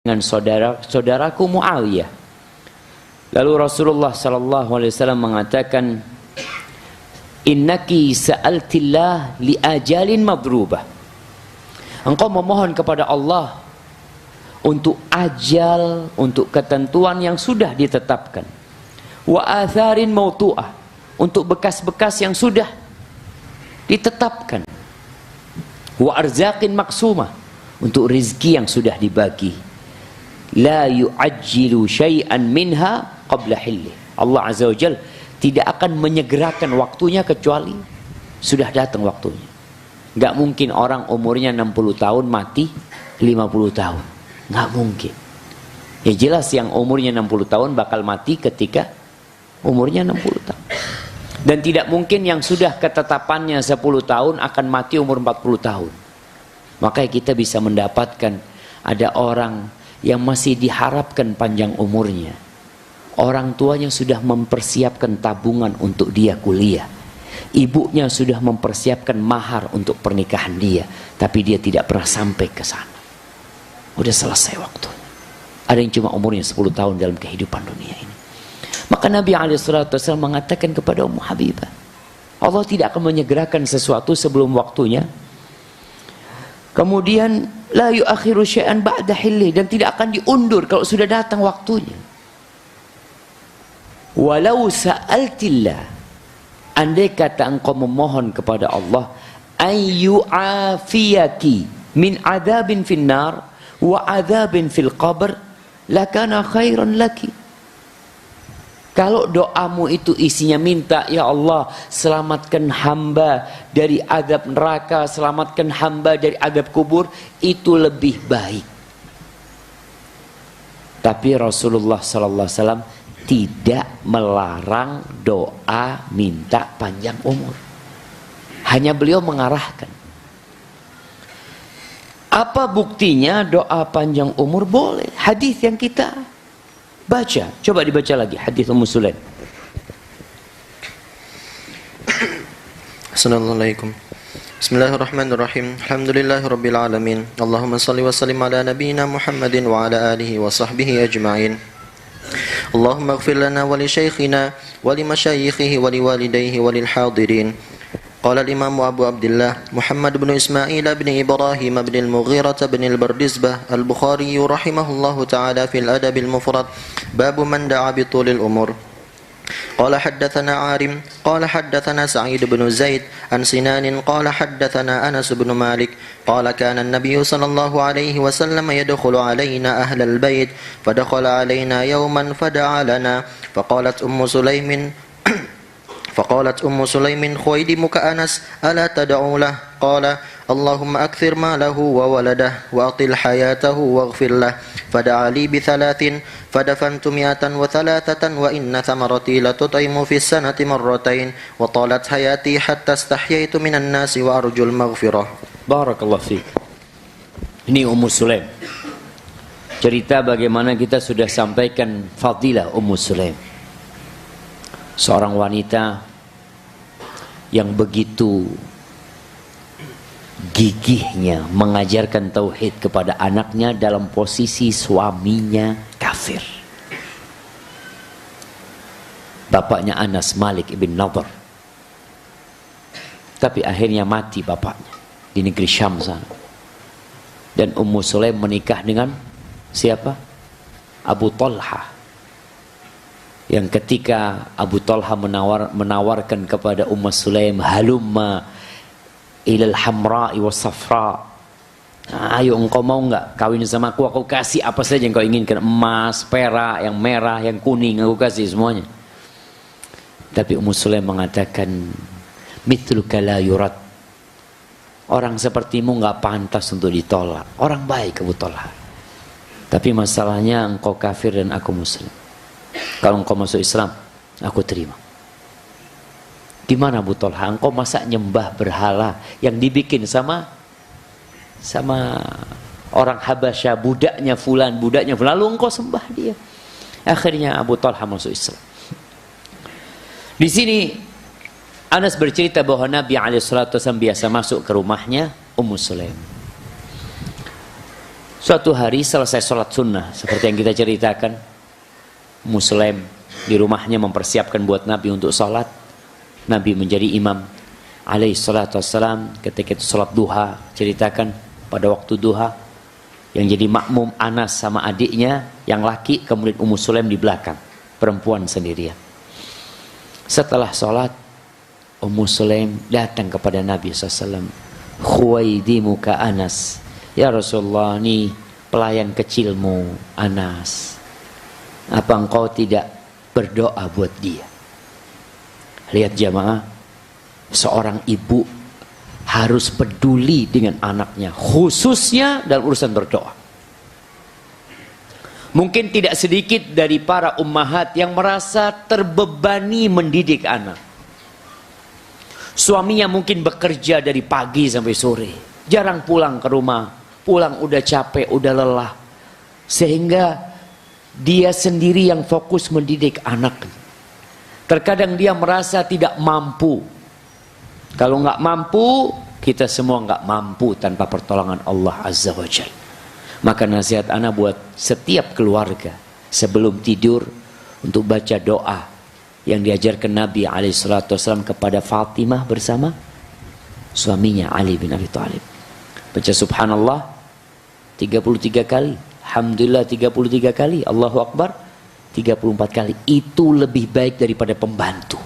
dengan saudaraku Muawiyah. Lalu Rasulullah sallallahu alaihi wasallam mengatakan, innaki sa'altillah li ajalin madrubah. Engkau memohon kepada Allah untuk ajal, untuk ketentuan yang sudah ditetapkan. Wa atharin mautu'ah, untuk bekas-bekas yang sudah ditetapkan. Wa arzaqin maksumah, untuk rizki yang sudah dibagi. La yu'ajjilu syai'an minha qabla hilli. Allah Azza wa Jalla tidak akan menyegerakan waktunya kecuali sudah datang waktunya. Nggak mungkin orang umurnya 60 tahun mati 50 tahun. Nggak mungkin. Ya jelas yang umurnya 60 tahun bakal mati ketika umurnya 60 tahun. Dan tidak mungkin yang sudah ketetapannya 10 tahun akan mati umur 40 tahun. Maka kita bisa mendapatkan ada orang yang masih diharapkan panjang umurnya. Orang tuanya sudah mempersiapkan tabungan untuk dia kuliah. Ibunya sudah mempersiapkan mahar untuk pernikahan dia. Tapi dia tidak pernah sampai ke sana. Udah selesai waktunya. Ada yang cuma umurnya 10 tahun dalam kehidupan dunia ini. Maka Nabi SAW mengatakan kepada Ummu Habibah, Allah tidak akan menyegerakan sesuatu sebelum waktunya. Kemudian la yu'akhiru syai'an ba'da hilli, dan tidak akan diundur kalau sudah datang waktunya. Walau sa'altillah, andai kata engkau memohon kepada Allah, ayyu'afiyaki min adzabin finnar wa adzabin fil qabr, lakana khairan laki. Kalau doamu itu isinya minta, ya Allah selamatkan hamba dari azab neraka, selamatkan hamba dari azab kubur, itu lebih baik. Tapi Rasulullah SAW tidak melarang doa minta panjang umur. Hanya beliau mengarahkan. Apa buktinya doa panjang umur boleh? Hadis yang kita baca, coba dibaca lagi hadis Ummu Sulaim. Assalamualaikum. Bismillahirrahmanirrahim. Alhamdulillahirabbil alamin. Allahumma shalli wa sallim ala nabiyyina Muhammadin wa ala alihi wa sahbihi ajma'in. Allahumma ighfir lana wa li shaykhina wa li masyayikhihi wa li walidayhi wa lil hadirin. Qala al-Imam Abu Abdullah Muhammad bin Ismail bin Ibrahim bin al-Mughirah bin al-Bardizbah al-Bukhari rahimahullahu ta'ala fil adab al-mufrad bab man da'a bi tulil umur. Qala haddathana Arim qala haddathana Sa'id bin Zaid an Sinan qala haddathana Anas bin Malik qala kana an-nabiy sallallahu alaihi wasallam yadkhulu alaina ahla al-bait fadakhala alaina yawman fada'a lana faqalat Ummu Sulaimin فقالت أم سليم خويدمك أنس ألا تدعو له قال اللهم أكثر ماله وولده وأطل حياته واغفر له فدعا لي ب3 فدفنت 103 وإن ثمرتي لتطعم في السنة 2 مرتين وطالت حياتي حتى استحييت من الناس وأرجو المغفرة. Barakallahu fiik. Ini Ummu Sulaim. Cerita bagaimana kita sudah sampaikan fadilah Ummu Sulaim. Seorang wanita yang begitu gigihnya mengajarkan tauhid kepada anaknya dalam posisi suaminya kafir. Bapaknya Anas Malik ibn Nadhr. Tapi akhirnya mati bapaknya di negeri Syam sana. Dan Ummu Sulaim menikah dengan siapa? Abu Talha. Yang ketika Abu Talha menawarkan kepada Ummu Sulaim, halumma ilal hamra'i was safra, ayo engkau mau enggak kawin sama aku kasih apa saja yang kau inginkan, emas, perak, yang merah, yang kuning, aku kasih semuanya. Tapi Ummu Sulaim mengatakan, mithluka la yurad, orang sepertimu enggak pantas untuk ditolak. Orang baik Abu Talha, tapi masalahnya engkau kafir dan aku muslim. Kalau engkau masuk Islam, aku terima. Gimana Abu Talha? Engkau masa nyembah berhala yang dibikin sama orang Habasyah, budaknya fulan. Lalu engkau sembah dia. Akhirnya Abu Talha masuk Islam. Di sini Anas bercerita bahwa Nabi SAW biasa masuk ke rumahnya Ummu Sulaim. Suatu hari selesai sholat sunnah, seperti yang kita ceritakan, Muslim di rumahnya mempersiapkan buat Nabi untuk sholat. Nabi menjadi imam alaihi salatu wassalam. Ketika itu sholat duha, ceritakan pada waktu duha, yang jadi makmum Anas sama adiknya yang laki, kemudian Ummu Sulaim di belakang, perempuan sendirian. Setelah sholat, Ummu Sulaim datang kepada Nabi SAW. Khuwaidimuka Anas, ya Rasulullah, ini pelayan kecilmu Anas, apa engkau tidak berdoa buat dia? Lihat jamaah, seorang ibu harus peduli dengan anaknya, khususnya dalam urusan berdoa. Mungkin tidak sedikit dari para ummahat yang merasa terbebani mendidik anak. Suaminya mungkin bekerja dari pagi sampai sore, jarang pulang ke rumah, pulang udah capek, udah lelah, sehingga dia sendiri yang fokus mendidik anak. Terkadang dia merasa tidak mampu. Kalau nggak mampu, kita semua nggak mampu tanpa pertolongan Allah Azza wa Jalla. Maka nasihat ana buat setiap keluarga sebelum tidur untuk baca doa yang diajarkan Nabi SAW kepada Fatimah bersama suaminya Ali bin Abi Thalib. Baca subhanallah 33 kali, alhamdulillah 33 kali, Allahu Akbar 34 kali. Itu lebih baik daripada pembantu.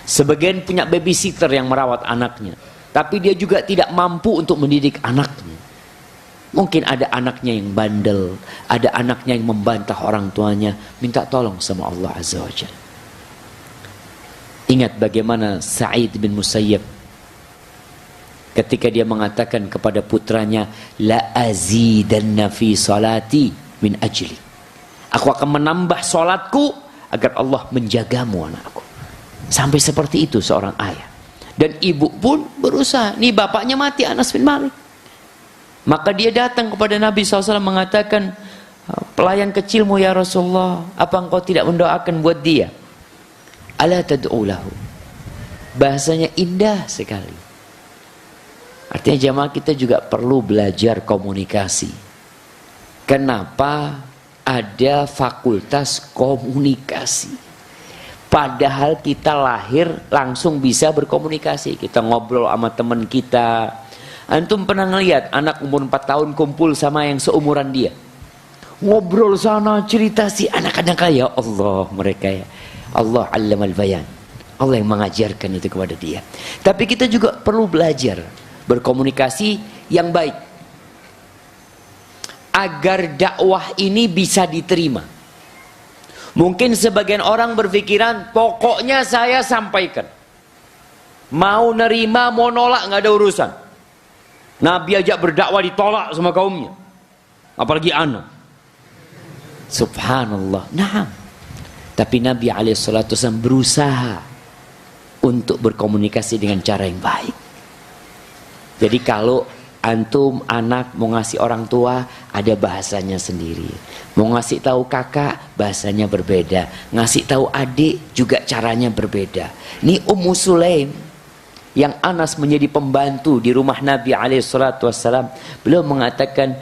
Sebagian punya babysitter yang merawat anaknya, tapi dia juga tidak mampu untuk mendidik anaknya. Mungkin ada anaknya yang bandel, ada anaknya yang membantah orang tuanya. Minta tolong sama Allah Azza wa Jalla. Ingat bagaimana Sa'id bin Musayyab ketika dia mengatakan kepada putranya, la azidanna fi salati min ajli, aku akan menambah salatku agar Allah menjagamu anakku. Sampai seperti itu seorang ayah. Dan ibu pun berusaha. Nih bapaknya mati, Anas bin Malik. Maka dia datang kepada Nabi SAW mengatakan, pelayan kecilmu ya Rasulullah, apa engkau tidak mendoakan buat dia? Ala tad'u lahu. Bahasanya indah sekali. Artinya jamaah, kita juga perlu belajar komunikasi. Kenapa ada fakultas komunikasi? Padahal kita lahir langsung bisa berkomunikasi. Kita ngobrol sama teman kita. Antum pernah ngelihat anak umur 4 tahun kumpul sama yang seumuran dia? Ngobrol sana, cerita si anak-anak, ya Allah, mereka ya. Allah allamal bayan. Allah yang mengajarkan itu kepada dia. Tapi kita juga perlu belajar berkomunikasi yang baik. Agar dakwah ini bisa diterima. Mungkin sebagian orang berpikiran, pokoknya saya sampaikan. Mau nerima, mau nolak, nggak ada urusan. Nabi ajak berdakwah ditolak sama kaumnya, apalagi anak. Subhanallah. Nah, tapi Nabi SAW berusaha untuk berkomunikasi dengan cara yang baik. Jadi kalau antum anak mau ngasih orang tua, ada bahasanya sendiri. Mau ngasih tahu kakak, bahasanya berbeda. Ngasih tahu adik juga caranya berbeda. Ini Ummu Sulaim yang Anas menjadi pembantu di rumah Nabi SAW, beliau mengatakan,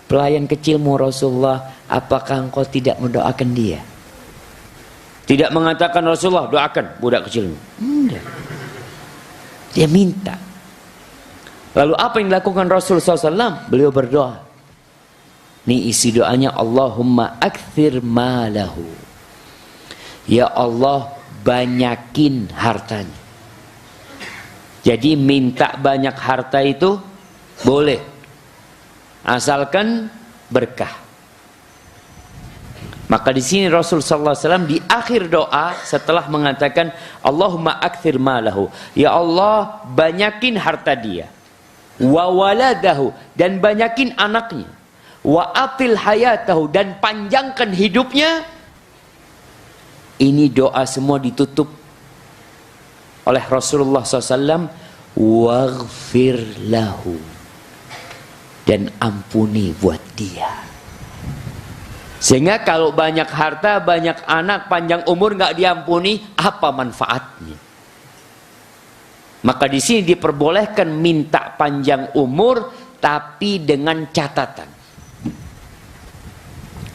pelayan kecilmu Rasulullah, apakah engkau tidak mendoakan dia? Tidak mengatakan Rasulullah doakan budak kecilmu. Enggak. Dia minta. Lalu apa yang dilakukan Rasul SAW? Beliau berdoa. Ini isi doanya, Allahumma akthir malahu. Ya Allah, banyakin hartanya. Jadi minta banyak harta itu boleh, asalkan berkah. Maka di sini Rasul sallallahu alaihi wasallam di akhir doa setelah mengatakan Allahumma akthir malahu, ya Allah banyakin harta dia, wa waladahu, dan banyakin anaknya, wa atil hayatahu, dan panjangkan hidupnya. Ini doa semua ditutup oleh Rasulullah SAW, waghfir lahu, dan ampuni buat dia. Sehingga kalau banyak harta, banyak anak, panjang umur nggak diampuni, apa manfaatnya? Maka di sini diperbolehkan minta panjang umur, tapi dengan catatan.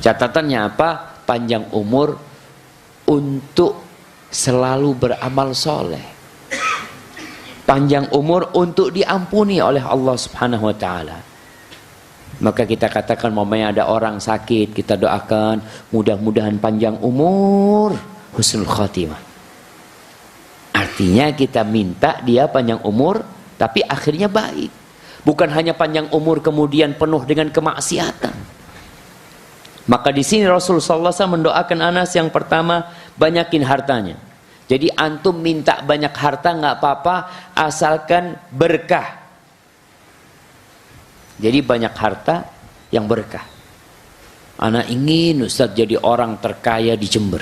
Catatannya apa? Panjang umur untuk selalu beramal soleh. Panjang umur untuk diampuni oleh Allah Subhanahu wa ta'ala. Maka kita katakan mamanya ada orang sakit, kita doakan mudah-mudahan panjang umur, husnul khatimah. Artinya kita minta dia panjang umur tapi akhirnya baik. Bukan hanya panjang umur kemudian penuh dengan kemaksiatan. Maka di sini Rasulullah SAW mendoakan Anas yang pertama, banyakin hartanya. Jadi antum minta banyak harta nggak apa-apa, asalkan berkah. Jadi banyak harta yang berkah. Anak ingin Ustaz jadi orang terkaya di Jember,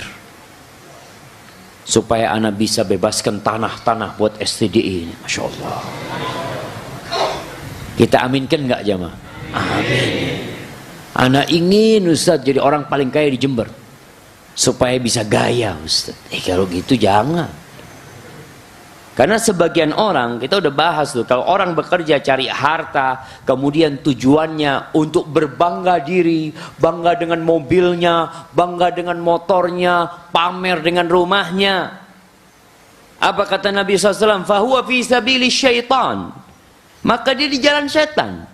supaya anak bisa bebaskan tanah-tanah buat STDI ini. Masya Allah. Kita aminkan nggak jamaah? Amin. Anak ingin Ustaz jadi orang paling kaya di Jember, supaya bisa gaya Ustaz. Kalau gitu jangan. Karena sebagian orang, kita udah bahas tuh, kalau orang bekerja cari harta, kemudian tujuannya untuk berbangga diri, bangga dengan mobilnya, bangga dengan motornya, pamer dengan rumahnya. Apa kata Nabi SAW? Fahuwa fi sabili syaitan. Maka dia di jalan setan.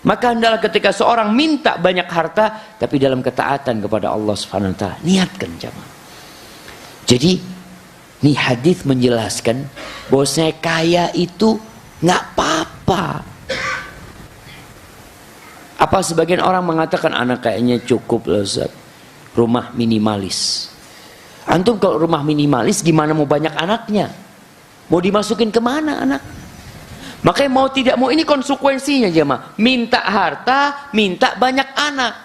Maka hendaklah ketika seorang minta banyak harta, tapi dalam ketaatan kepada Allah Subhanahu wa ta'ala. Niatkan jamaah. Jadi ini hadis menjelaskan bahwasanya kaya itu nggak apa-apa. Apa sebagian orang mengatakan anak kayaknya cukup loh Ustaz, rumah minimalis. Antum kalau rumah minimalis gimana mau banyak anaknya? Mau dimasukin kemana anak? Makanya mau tidak mau ini konsekuensinya jemaah. Minta harta, minta banyak anak.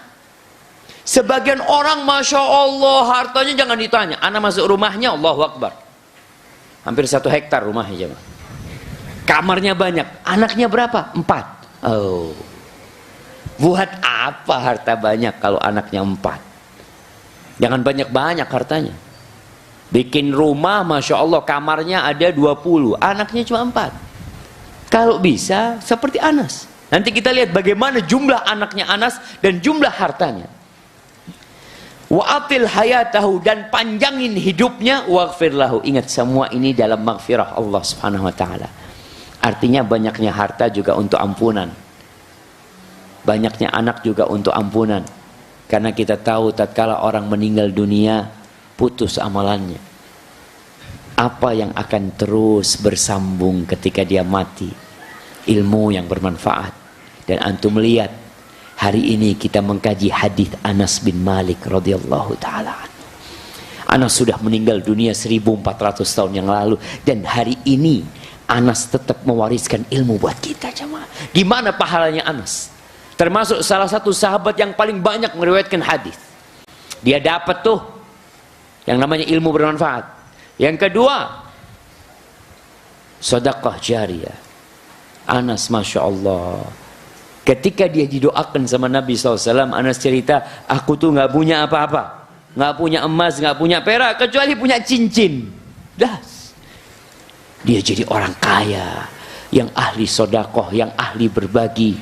Sebagian orang Masya Allah hartanya jangan ditanya. Anak masuk rumahnya Allahu Akbar. Hampir 1 hektar rumahnya jemaah. Kamarnya banyak. Anaknya berapa? 4. Oh. Buat apa harta banyak kalau anaknya 4? Jangan banyak-banyak hartanya. Bikin rumah Masya Allah kamarnya ada 20. Anaknya cuma 4. Kalau bisa seperti Anas. Nanti kita lihat bagaimana jumlah anaknya Anas dan jumlah hartanya. Wa'atil hayatahu, dan panjangin hidupnya, waghfir lahu. Ingat semua ini dalam maghfirah Allah Subhanahu wa ta'ala. Artinya banyaknya harta juga untuk ampunan. Banyaknya anak juga untuk ampunan. Karena kita tahu tatkala orang meninggal dunia, putus amalannya. Apa yang akan terus bersambung ketika dia mati? Ilmu yang bermanfaat. Dan antum melihat hari ini kita mengkaji hadis Anas bin Malik radhiyallahu taala. Anas sudah meninggal dunia 1400 tahun yang lalu, dan hari ini Anas tetap mewariskan ilmu buat kita jemaah. Gimana pahalanya Anas? Termasuk salah satu sahabat yang paling banyak meriwayatkan hadis. Dia dapat tuh yang namanya ilmu bermanfaat. Yang kedua, sedekah jariyah. Anas Masya Allah, ketika dia didoakan sama Nabi SAW, Anas cerita, aku tuh gak punya apa-apa, gak punya emas, gak punya perak, kecuali punya cincin. Das. Dia jadi orang kaya, yang ahli sedekah, yang ahli berbagi.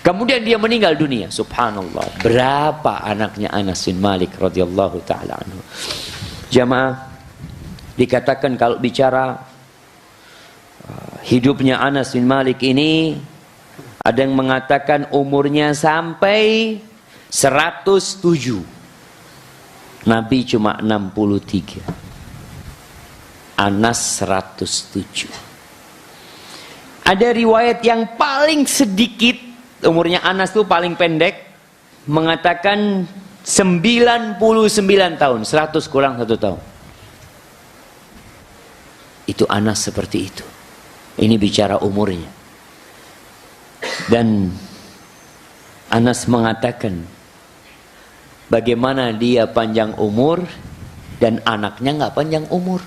Kemudian dia meninggal dunia. Subhanallah. Berapa anaknya Anas bin Malik radhiyallahu ta'ala anhu. Jamaah, dikatakan kalau bicara hidupnya Anas bin Malik ini, ada yang mengatakan umurnya sampai 107. Nabi cuma 63. Anas 107. Ada riwayat yang paling sedikit, umurnya Anas tuh paling pendek, mengatakan 99 tahun, 100 kurang 1 tahun. Itu Anas seperti itu. Ini bicara umurnya. Dan Anas mengatakan bagaimana dia panjang umur dan anaknya nggak panjang umur.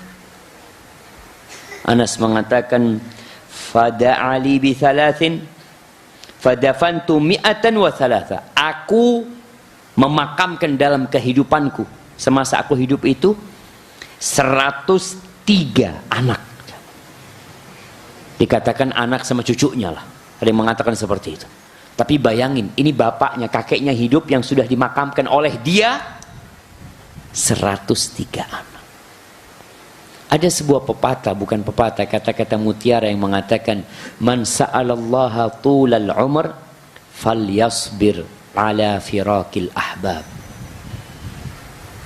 Anas mengatakan fada'ali bi thalathin fadafantu mi'atan wa thalatha. Aku memakamkan dalam kehidupanku semasa aku hidup itu 103 anak. Dikatakan anak sama cucunya lah. Ada yang mengatakan seperti itu. Tapi bayangin, ini bapaknya, kakeknya hidup yang sudah dimakamkan oleh dia 103 anak. Ada sebuah pepatah, bukan pepatah, kata-kata mutiara yang mengatakan, man sa'alallaha tulal umr falyasbir ala firakil ahbab.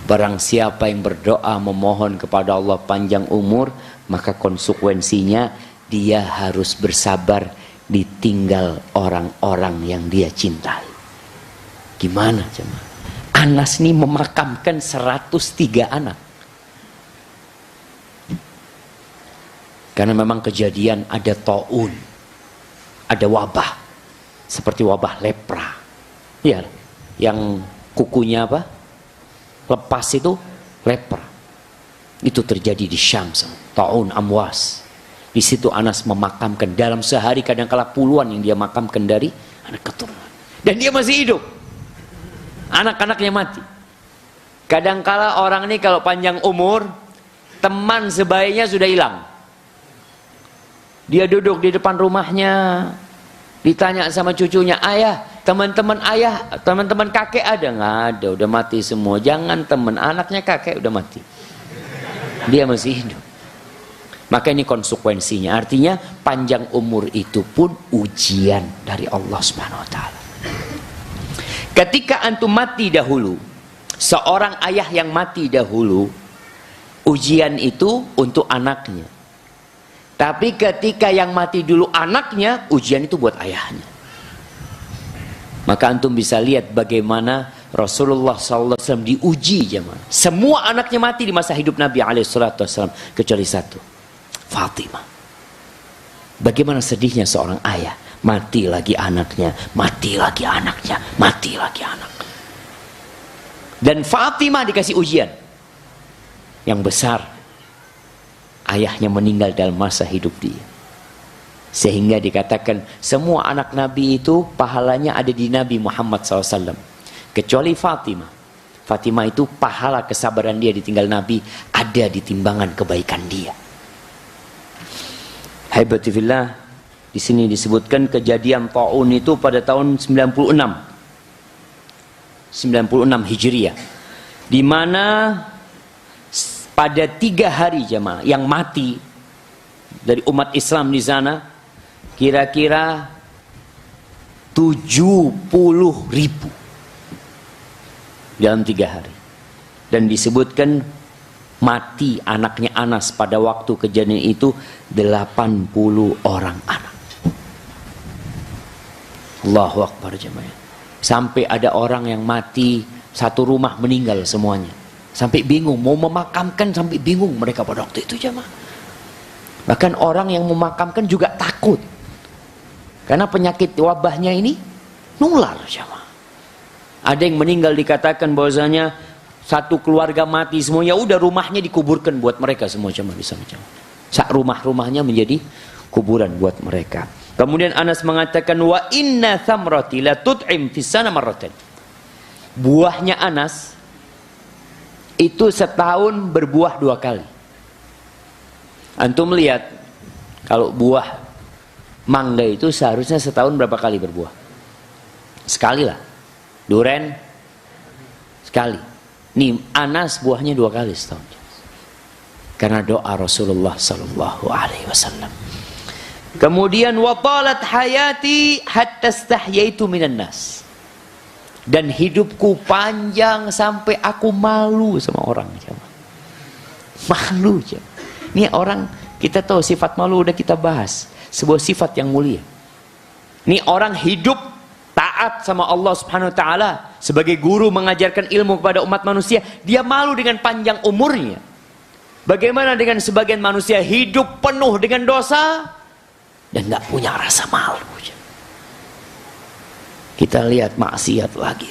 Barang siapa yang berdoa memohon kepada Allah panjang umur, maka konsekuensinya dia harus bersabar ditinggal orang-orang yang dia cintai. Gimana jemaah? Anas ini memakamkan 103 anak. Karena memang kejadian ada taun, ada wabah, seperti wabah lepra, ya, yang kukunya apa? Lepas itu lepra. Itu terjadi di Syam, taun Amwas. Di situ Anas memakamkan dalam sehari kadang-kala puluhan yang dia makamkan dari anak keturunan. Dan dia masih hidup. Anak-anaknya mati. Kadang-kala orang ini kalau panjang umur, teman sebaiknya sudah hilang. Dia duduk di depan rumahnya, ditanya sama cucunya, ayah, teman-teman kakek ada? Nggak ada, udah mati semua. Jangan teman, anaknya kakek udah mati. Dia masih hidup. Maka ini konsekuensinya. Artinya panjang umur itu pun ujian dari Allah Subhanahu wa taala. Ketika antum mati dahulu, seorang ayah yang mati dahulu, ujian itu untuk anaknya. Tapi ketika yang mati dulu anaknya, ujian itu buat ayahnya. Maka antum bisa lihat bagaimana Rasulullah SAW diuji jemaah. Semua anaknya mati di masa hidup Nabi SAW kecuali satu, Fatimah. Bagaimana sedihnya seorang ayah, mati lagi anaknya, mati lagi anaknya, mati lagi anak. Dan Fatimah dikasih ujian yang besar. Ayahnya meninggal dalam masa hidup dia. Sehingga dikatakan semua anak Nabi itu pahalanya ada di Nabi Muhammad SAW. Kecuali Fatimah. Fatimah itu pahala kesabaran dia ditinggal Nabi ada di timbangan kebaikan dia. Haibatifillah, di sini disebutkan kejadian taun itu pada tahun 96 Hijriah, di mana pada 3 hari jemaah yang mati dari umat Islam di sana kira-kira 70.000 dalam 3 hari. Dan disebutkan mati anaknya Anas pada waktu kejadian itu 80 orang anak. Allahu Akbar jemaah. Sampai ada orang yang mati satu rumah meninggal semuanya. Sampai bingung, mau memakamkan sampai bingung mereka pada waktu itu jemaah. Bahkan orang yang memakamkan juga takut. Karena penyakit wabahnya ini nular jemaah. Ada yang meninggal dikatakan bahwasanya satu keluarga mati semuanya, udah rumahnya dikuburkan buat mereka semua jemaah di sana jemaah. Sak rumah-rumahnya menjadi kuburan buat mereka. Kemudian Anas mengatakan wa inna thamrati la tut'im fis sana marratan. Buahnya Anas itu setahun berbuah 2 kali. Antum lihat, kalau buah mangga itu seharusnya setahun berapa kali berbuah? Sekali lah. Duren sekali. Nih Anas buahnya 2 kali setahun. Karena doa Rasulullah sallallahu alaihi wasallam. Kemudian wa talat hayati hatta istahyaitu minan nas. Dan hidupku panjang sampai aku malu sama orang. Malu. Ini orang, kita tahu sifat malu udah kita bahas. Sebuah sifat yang mulia. Ini orang hidup taat sama Allah Subhanahu wa taala, sebagai guru mengajarkan ilmu kepada umat manusia, dia malu dengan panjang umurnya. Bagaimana dengan sebagian manusia hidup penuh dengan dosa dan nggak punya rasa malu? Kita lihat maksiat lagi.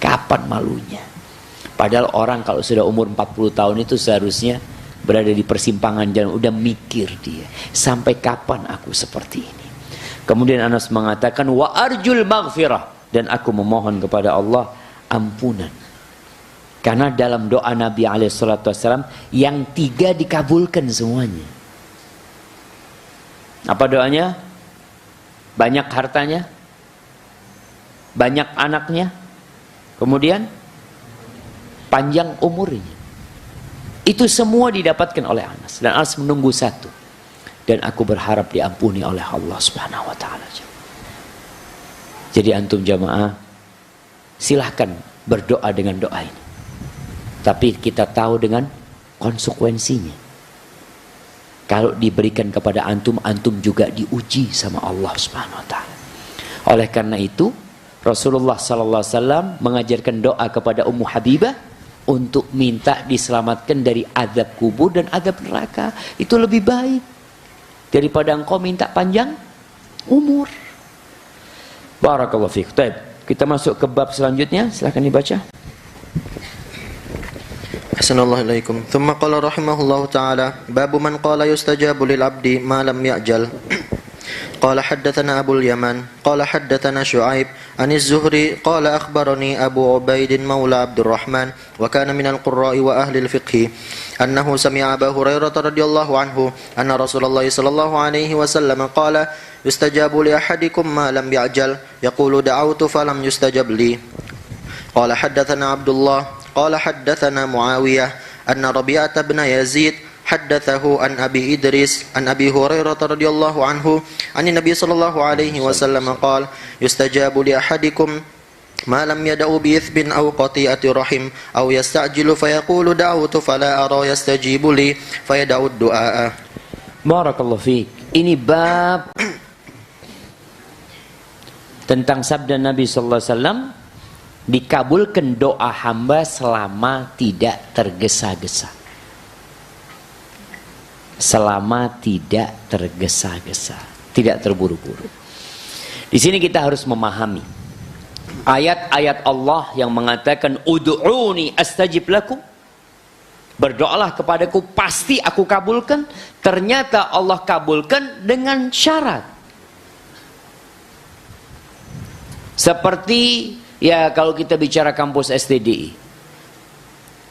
Kapan malunya? Padahal orang kalau sudah umur 40 tahun itu seharusnya berada di persimpangan jalan, udah mikir dia, sampai kapan aku seperti ini? Kemudian Anas mengatakan wa arjul maghfirah, dan aku memohon kepada Allah ampunan. Karena dalam doa Nabi SAW yang 3 dikabulkan semuanya. Apa doanya? banyak hartanya, banyak anaknya, kemudian panjang umurnya. Itu semua didapatkan oleh Anas, dan Anas menunggu satu, dan aku berharap diampuni oleh Allah Subhanahu wa taala. Jadi antum jamaah, silahkan berdoa dengan doa ini, tapi kita tahu dengan konsekuensinya. Kalau diberikan kepada antum, antum juga diuji sama Allah Subhanahu wa taala. Oleh karena itu, Rasulullah sallallahu alaihi wasallam mengajarkan doa kepada Ummu Habibah untuk minta diselamatkan dari azab kubur dan azab neraka. Itu lebih baik daripada engkau minta panjang umur. Barakallahu fiik. Baik, kita masuk ke bab selanjutnya, silakan dibaca. Ahsanallahu ilaikum. Thumma qala rahimahullahu ta'ala, babu man qala yustajabu lil abdi ma lam ya'jal. قال حدثنا أبو اليمن قال حدثنا شعيب عن الزهري قال أخبرني أبو عبيد مولى عبد الرحمن وكان من القراء وأهل الفقه أنه سمع أبا هريرة رضي الله عنه أن رسول الله صلى الله عليه وسلم قال يستجاب لأحدكم ما لم يعجل يقول دعوت فلم يستجب لي. قال حدثنا عبد الله قال حدثنا معاوية أن ربيعة بن يزيد حدثه عن أبي إدريس عن أبي هريرة رضي الله عنه عن النبي صلى الله عليه وسلم قال يستجاب لأحدكم ما لم يدع بإثم أو قطيعة رحم أو يستعجل فيقول دعوت فلا أرى يستجيب لي فيدع الدعاء. Barakallahu fiik. Ini bab tentang sabda Nabi sallallahu alaihi wasallam, dikabulkan doa hamba selama tidak tergesa-gesa. Selama tidak tergesa-gesa, tidak terburu-buru. Di sini kita harus memahami ayat-ayat Allah yang mengatakan ud'uni astajib lakum, berdoalah kepadaku pasti aku kabulkan. Ternyata Allah kabulkan dengan syarat. Seperti ya kalau kita bicara kampus STDI,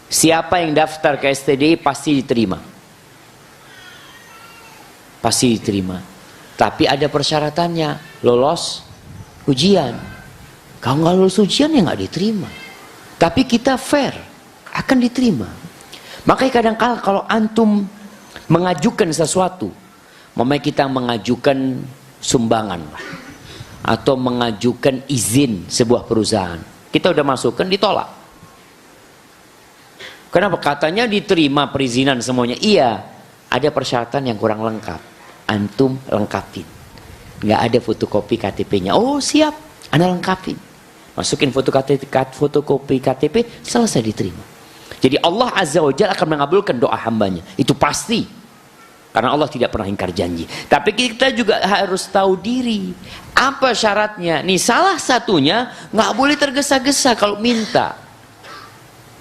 siapa yang daftar ke STDI pasti diterima. Pasti diterima. Tapi ada persyaratannya, lolos ujian. Kalau nggak lulus ujian ya nggak diterima. Tapi kita fair, akan diterima. Makanya kadang-kala kalau antum mengajukan sesuatu, memang kita mengajukan sumbangan lah, atau mengajukan izin sebuah perusahaan, kita udah masukkan ditolak. Kenapa? Katanya diterima perizinan semuanya. Iya, ada persyaratan yang kurang lengkap. Antum lengkapin. Nggak ada fotokopi KTP-nya. Oh siap, Anda lengkapin. Masukin fotokopi KTP, selesai diterima. Jadi Allah Azza wa Jalla akan mengabulkan doa hambanya. Itu pasti. Karena Allah tidak pernah ingkar janji. Tapi kita juga harus tahu diri. Apa syaratnya? Nih salah satunya, nggak boleh tergesa-gesa kalau minta.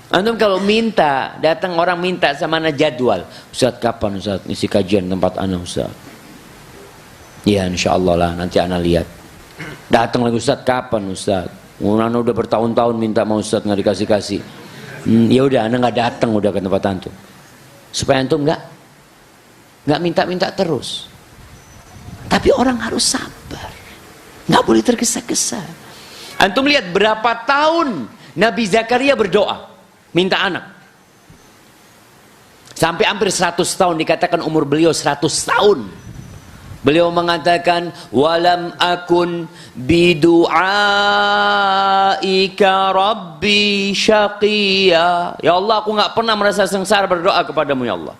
Antum kalau minta, datang orang minta sama ana jadwal. Ustaz kapan Ustaz ngisi kajian tempat ana Ustaz? Ya insyaallah lah, nanti ana lihat. Datang lagi, Ustaz kapan Ustaz? Ana udah bertahun-tahun minta mau Ustaz nggak dikasih-kasih. Ya udah, ana nggak datang udah ke tempat antum. Supaya antum nggak minta-minta terus. Tapi orang harus sabar, nggak boleh tergesa-gesa. Antum lihat berapa tahun Nabi Zakaria berdoa minta anak. Sampai hampir 100 tahun, dikatakan umur beliau 100 tahun. Beliau mengatakan, walam akun bidu'aika rabbi syaqiya. Ya Allah, aku nggak pernah merasa sengsara berdoa kepadamu ya Allah.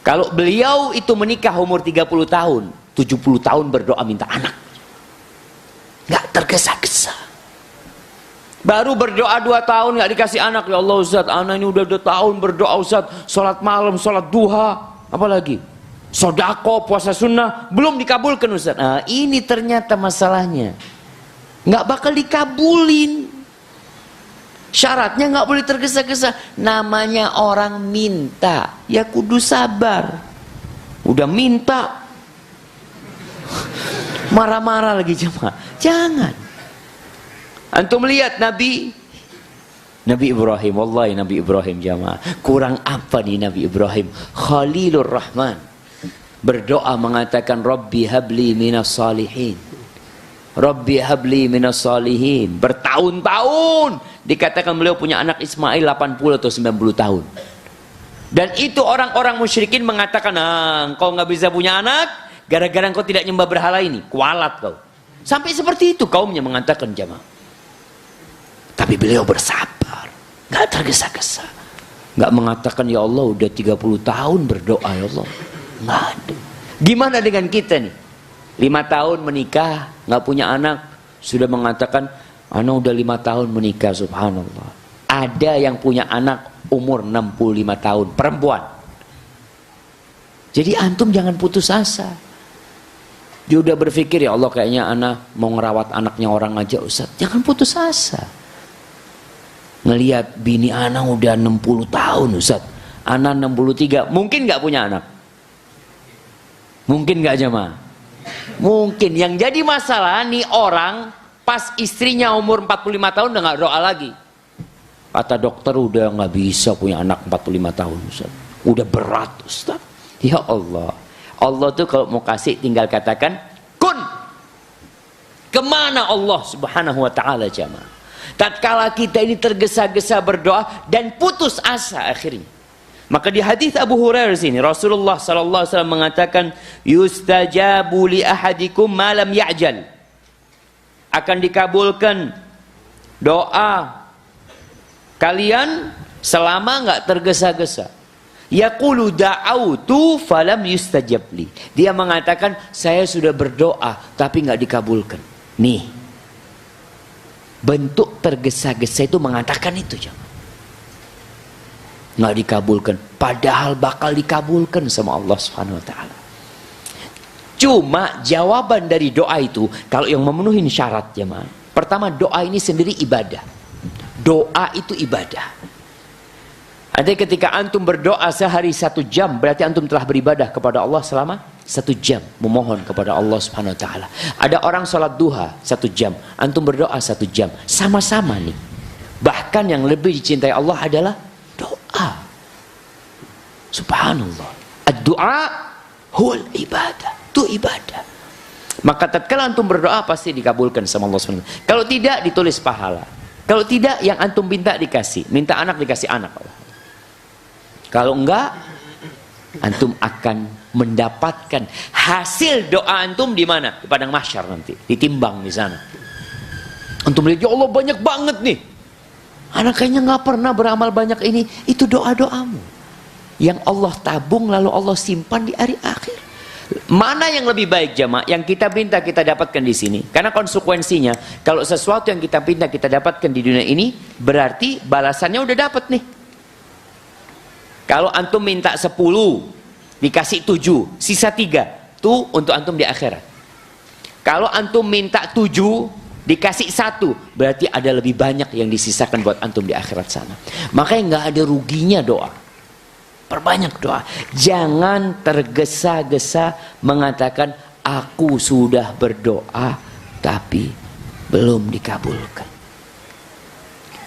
Kalau beliau itu menikah umur 30 tahun, 70 tahun berdoa minta anak. Nggak tergesa-gesa. Baru berdoa 2 tahun nggak dikasih anak. Ya Allah Ustaz, anak ini udah 2 tahun berdoa Ustaz, sholat malam, sholat duha, apalagi sodako, puasa sunnah, belum dikabulkan Ustaz. Nah ini ternyata masalahnya, nggak bakal dikabulin. Syaratnya nggak boleh tergesa-gesa. Namanya orang minta, ya kudu sabar. Udah minta marah-marah lagi jemaah, jangan. Antum lihat Nabi Ibrahim, wallahi Nabi Ibrahim jamaah. Kurang apa nih Nabi Ibrahim? Khalilur Rahman. berdoa mengatakan Rabbi habli minas salihin, Rabbi habli minas salihin. Bertahun-tahun dikatakan beliau punya anak Ismail 80 atau 90 tahun. Dan itu orang-orang musyrikin mengatakan, engkau nggak bisa punya anak gara-gara engkau tidak nyembah berhala ini, kualat kau. Sampai seperti itu kaumnya mengatakan, jamaah. Tapi beliau bersabar, nggak tergesa-gesa, nggak mengatakan ya Allah udah 30 tahun berdoa ya Allah, nggak ada. Gimana dengan kita nih, 5 tahun menikah nggak punya anak, sudah mengatakan anak udah 5 tahun menikah, subhanallah. Ada yang punya anak umur 65 tahun, perempuan. Jadi antum jangan putus asa. Dia udah berpikir ya Allah kayaknya anak mau ngerawat anaknya orang aja Ustaz. Jangan putus asa. Ngelihat bini anak udah 60 tahun Ustaz, anak 63, mungkin nggak punya anak? Mungkin nggak jemaah? Mungkin. Yang jadi masalah nih orang pas istrinya umur 45 tahun udah nggak doa lagi. Kata dokter udah nggak bisa punya anak 45 tahun Ustaz. Udah berat Ustaz. Ya Allah. Allah tuh kalau mau kasih tinggal katakan kun. Kemana Allah subhanahu wa ta'ala jamaah. Tatkala kita ini tergesa-gesa berdoa dan putus asa akhirnya. Maka di hadis Abu Hurairah sini Rasulullah sallallahu alaihi wasallam mengatakan yustajabu li ahadikum ma lam ya'jal. Akan dikabulkan doa kalian selama enggak tergesa-gesa. Yaqulu da'autu falam yustajab li. Dia mengatakan saya sudah berdoa tapi enggak dikabulkan. Nih. Bentuk tergesa-gesa itu mengatakan itu jangan. Nggak dikabulkan, padahal bakal dikabulkan sama Allah Subhanahu wa taala. Cuma jawaban dari doa itu kalau yang memenuhi syarat jemaah. Pertama, doa ini sendiri ibadah. Doa itu ibadah. Ada ketika antum berdoa sehari 1 jam, berarti antum telah beribadah kepada Allah selama 1 jam, memohon kepada Allah Subhanahu wa taala. Ada orang sholat duha 1 jam, antum berdoa 1 jam, sama-sama nih. Bahkan yang lebih dicintai Allah adalah doa. Subhanallah. Ad-du'a hul ibadah. Itu ibadah. Maka tatkala antum berdoa pasti dikabulkan sama Allah Subhanahu wa taala. Kalau tidak ditulis pahala. Kalau tidak yang antum minta dikasih. Minta anak dikasih anak Allah. Kalau enggak, antum akan mendapatkan hasil doa antum di mana? Di padang mahsyar nanti, ditimbang di sana. Antum lihat, ya Allah banyak banget nih. Anak kayaknya nggak pernah beramal banyak ini. Itu doa-doamu yang Allah tabung lalu Allah simpan di hari akhir. Mana yang lebih baik jamaah? Yang kita minta kita dapatkan di sini. Karena konsekuensinya, kalau sesuatu yang kita minta kita dapatkan di dunia ini, berarti balasannya udah dapat nih. Kalau antum minta 10, dikasih 7, sisa 3, tuh untuk antum di akhirat. Kalau antum minta 7, dikasih 1, berarti ada lebih banyak yang disisakan buat antum di akhirat sana. Makanya nggak ada ruginya doa. Perbanyak doa. Jangan tergesa-gesa mengatakan aku sudah berdoa tapi belum dikabulkan.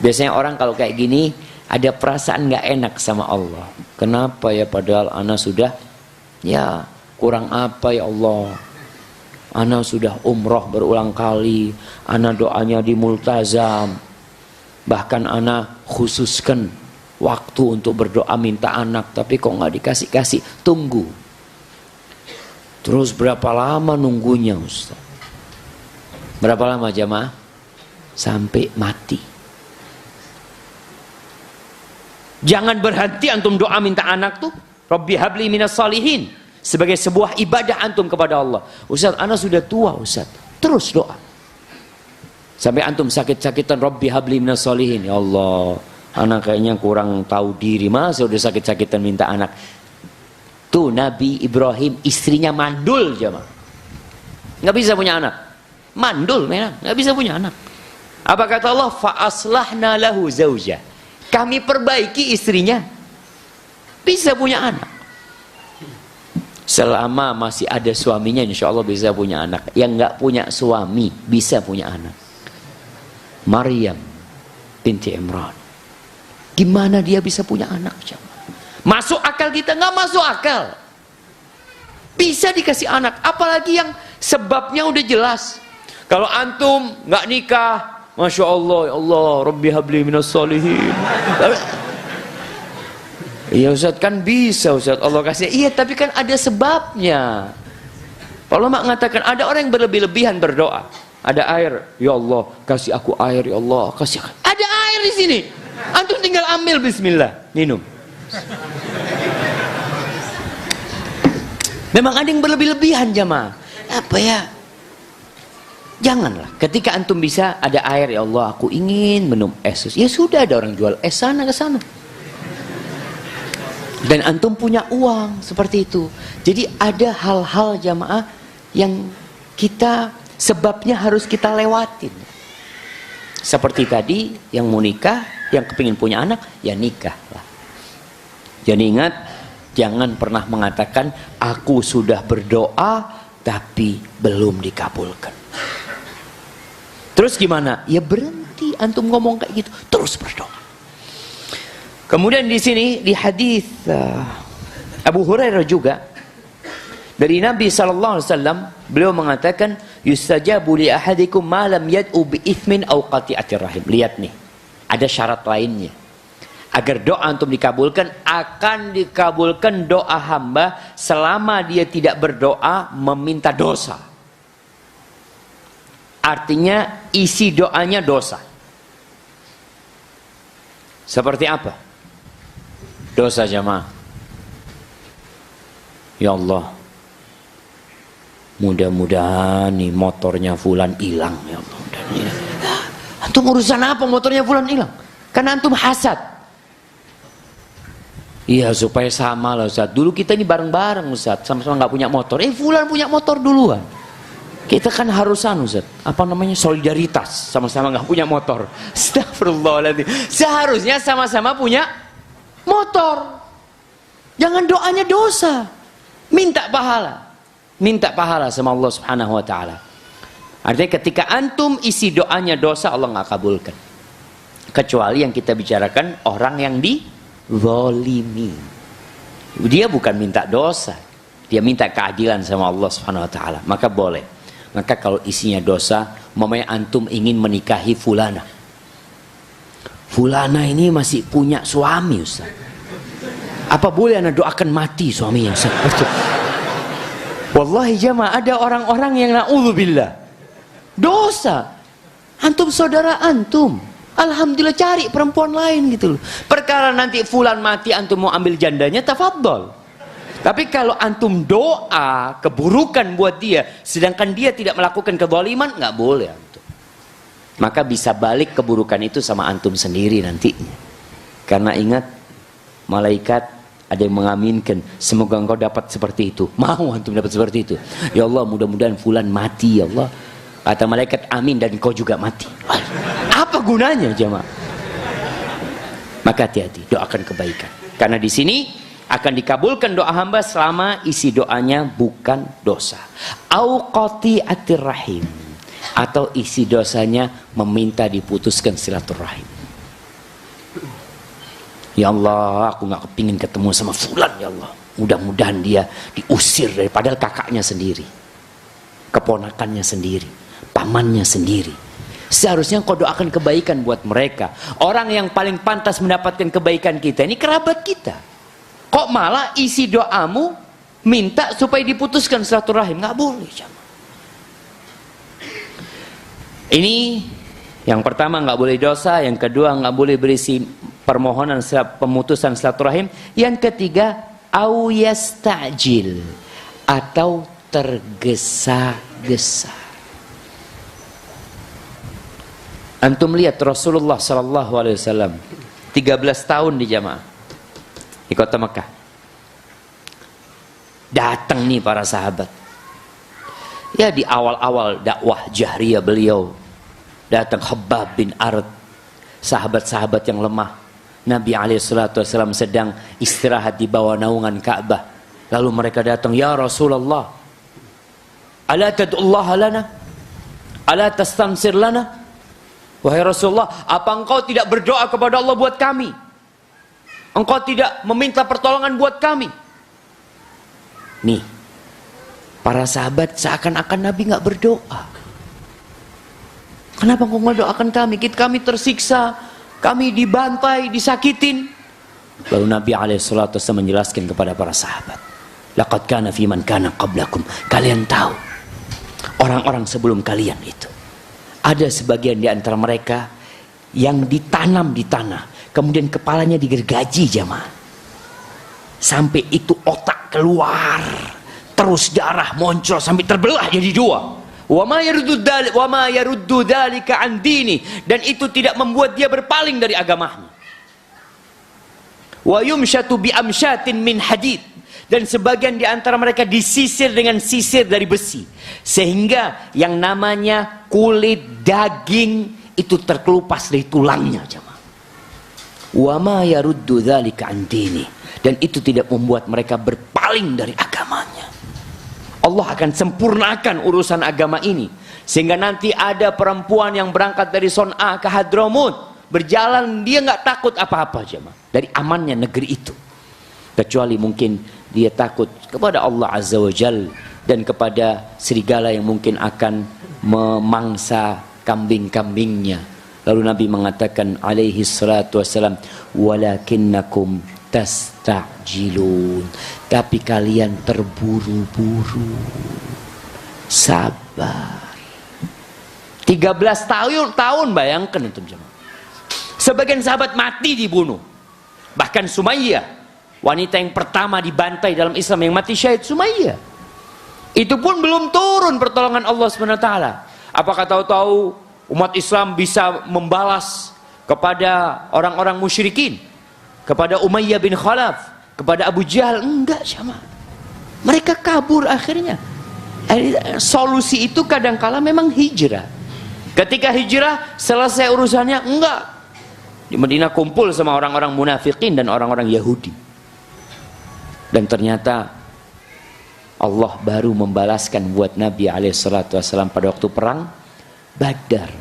Biasanya orang kalau kayak gini ada perasaan nggak enak sama Allah. Kenapa ya padahal ana sudah ya kurang apa ya Allah. Ana sudah umroh berulang kali, ana doanya di multazam. Bahkan ana khususkan waktu untuk berdoa minta anak, tapi kok nggak dikasih-kasih. Tunggu. Terus berapa lama nunggunya Ustaz? Berapa lama jamaah? Sampai mati. Jangan berhenti antum doa minta anak tuh. Rabbi habli minas salihin. Sebagai sebuah ibadah antum kepada Allah. Ustaz, ana sudah tua Ustaz. Terus doa. Sampai antum sakit-sakitan, Rabbi habli minas salihin. Ya Allah, anak kayaknya kurang tahu diri. Masa udah sakit-sakitan minta anak. Tuh Nabi Ibrahim istrinya mandul jemaah. Nggak bisa punya anak. Mandul memang, nggak bisa punya anak. Apa kata Allah? Fa aslahna lahu zaujah. Kami perbaiki istrinya. Bisa punya anak. Selama masih ada suaminya insya Allah bisa punya anak. Yang nggak punya suami bisa punya anak. Maryam binti Imran. Gimana dia bisa punya anak? Masuk akal kita? Nggak masuk akal. Bisa dikasih anak, apalagi yang sebabnya udah jelas. Kalau antum nggak nikah, Masya Allah, ya Allah, Rabbi habli minas solihin. Iya Ustaz, kan bisa Ustaz, Allah kasih. Iya, tapi kan ada sebabnya. Allah mengatakan ada orang yang berlebih-lebihan berdoa. Ada air, ya Allah, kasih aku air, ya Allah, kasih. Ada air di sini. Antum tinggal ambil, bismillah, minum. Memang ada yang berlebih-lebihan jamaah. Apa ya? Janganlah. Ketika antum bisa ada air, ya Allah, aku ingin minum es. Ya sudah, ada orang jual es sana ke sana. Dan antum punya uang seperti itu. Jadi ada hal-hal jamaah yang kita sebabnya harus kita lewatin. Seperti tadi yang mau nikah, yang kepingin punya anak, ya nikah lah. Jadi ingat, jangan pernah mengatakan aku sudah berdoa tapi belum dikabulkan. Terus gimana? Ya berhenti antum ngomong kayak gitu, terus berdoa. Kemudian di sini di hadis Abu Hurairah juga dari Nabi SAW, beliau mengatakan yustajabu li ahadikum ma lam yad'u bi ithmin aw qati'atir rahim. Lihat nih, ada syarat lainnya. Agar doa antum dikabulkan, akan dikabulkan doa hamba selama dia tidak berdoa meminta dosa. Artinya isi doanya dosa. Seperti apa? Dosa jamaah. Ya Allah, mudah-mudahan nih motornya fulan hilang, ya Allah. Antum urusan apa motornya fulan hilang? Karena antum hasad. Iya, supaya sama lah Ustaz. Dulu kita ini bareng-bareng Ustaz, sama-sama nggak punya motor. Fulan punya motor duluan. Kita kan harusan Ustaz, apa namanya, solidaritas, sama-sama nggak punya motor. Astagfirullahaladzim. Seharusnya sama-sama punya motor. Jangan doanya dosa. Minta pahala. Minta pahala sama Allah Subhanahu wa taala. Artinya ketika antum isi doanya dosa, Allah nggak kabulkan. Kecuali yang kita bicarakan orang yang dizalimi. Dia bukan minta dosa, dia minta keadilan sama Allah Subhanahu wa taala. Maka boleh. Maka kalau isinya dosa, mamanya antum ingin menikahi fulana. Fulana ini masih punya suami Ustaz. Apa boleh anda doakan mati suaminya Ustaz? Wallahi jamaah, ada orang-orang yang na'udzubillah dosa. Antum saudara antum, alhamdulillah cari perempuan lain gitu loh. Perkara nanti fulan mati antum mau ambil jandanya, tafadhol. Tapi kalau antum doa keburukan buat dia, sedangkan dia tidak melakukan kezaliman, nggak boleh antum. Maka bisa balik keburukan itu sama antum sendiri nantinya. Karena ingat, malaikat ada yang mengaminkan, semoga engkau dapat seperti itu. Mau antum dapat seperti itu? Ya Allah, mudah-mudahan fulan mati ya Allah. Kata malaikat, amin, dan engkau juga mati. Apa gunanya jemaah? Maka hati-hati, doakan kebaikan. Karena di sini akan dikabulkan doa hamba selama isi doanya bukan dosa. Au qati'atir rahim, atau isi dosanya meminta diputuskan silaturahim. Ya Allah, aku nggak kepingin ketemu sama fulan ya Allah. Mudah-mudahan dia diusir daripada kakaknya sendiri, keponakannya sendiri, pamannya sendiri. Seharusnya kau doakan kebaikan buat mereka. Orang yang paling pantas mendapatkan kebaikan kita ini kerabat kita. Kok malah isi doamu minta supaya diputuskan silaturahim? Nggak boleh. Ini yang pertama, nggak boleh dosa. Yang kedua, nggak boleh berisi permohonan pemutusan silaturahim. Yang ketiga, au yasta'jil, atau tergesa-gesa. Antum lihat Rasulullah sallallahu alaihi wasallam 13 tahun di jamaah di kota Mekah. Datang nih para sahabat. Ya di awal-awal dakwah jahriyah beliau, datang Khabbab bin Arad, sahabat-sahabat yang lemah. Nabi SAW sedang istirahat di bawah naungan Ka'bah. Lalu mereka datang, ya Rasulullah, ala tad'ullah lana, ala tastamsir lana. Wahai Rasulullah, apa engkau tidak berdoa kepada Allah buat kami? Engkau tidak meminta pertolongan buat kami? Nih, Para sahabat seakan-akan Nabi nggak berdoa. Kenapa kau nggak doakan kami? Kami tersiksa, kami dibantai, disakitin. Lalu Nabi alaihissalatu wassalam menjelaskan kepada para sahabat, laqad kana fi man kana qablakum. Kalian tahu, orang-orang sebelum kalian itu, ada sebagian di antara mereka yang ditanam di tanah, kemudian kepalanya digergaji jamaah, sampai itu otak keluar, terus darah muncul sampai terbelah jadi dua. Wa ma yaruddu dzalika an dini, dan itu tidak membuat dia berpaling dari agamanya. Wa yumshatu bi amshatin min hadid, dan sebagian di antara mereka disisir dengan sisir dari besi, sehingga yang namanya kulit daging itu terkelupas dari tulangnya jemaah. Wa ma yaruddu dzalika an dini, dan itu tidak membuat mereka berpaling dari agamanya. Allah akan sempurnakan urusan agama ini, sehingga nanti ada perempuan yang berangkat dari Son'a ke Hadramut, berjalan dia nggak takut apa-apa jemaah, dari amannya negeri itu, kecuali mungkin dia takut kepada Allah Azza wa Jal dan kepada serigala yang mungkin akan memangsa kambing-kambingnya. Lalu Nabi mengatakan alaihi salatu wassalam, walakinnakum tastajilun, tapi kalian terburu-buru. Sabar. 13 tahun bayangkan itu jemaah. Sebagian sahabat mati dibunuh. Bahkan Sumayyah, wanita yang pertama dibantai dalam Islam yang mati syahid, Sumayyah. Itu pun belum turun pertolongan Allah SWT. Apakah tahu-tahu umat Islam bisa membalas kepada orang-orang musyrikin, kepada Umayyah bin Khalaf, kepada Abu Jahal? Enggak sama. Mereka kabur akhirnya. Solusi itu kadangkala memang hijrah. Ketika hijrah selesai urusannya, enggak. Di Madinah kumpul sama orang-orang munafikin dan orang-orang Yahudi. Dan ternyata Allah baru membalaskan buat Nabi alaihissalam pada waktu perang Badar.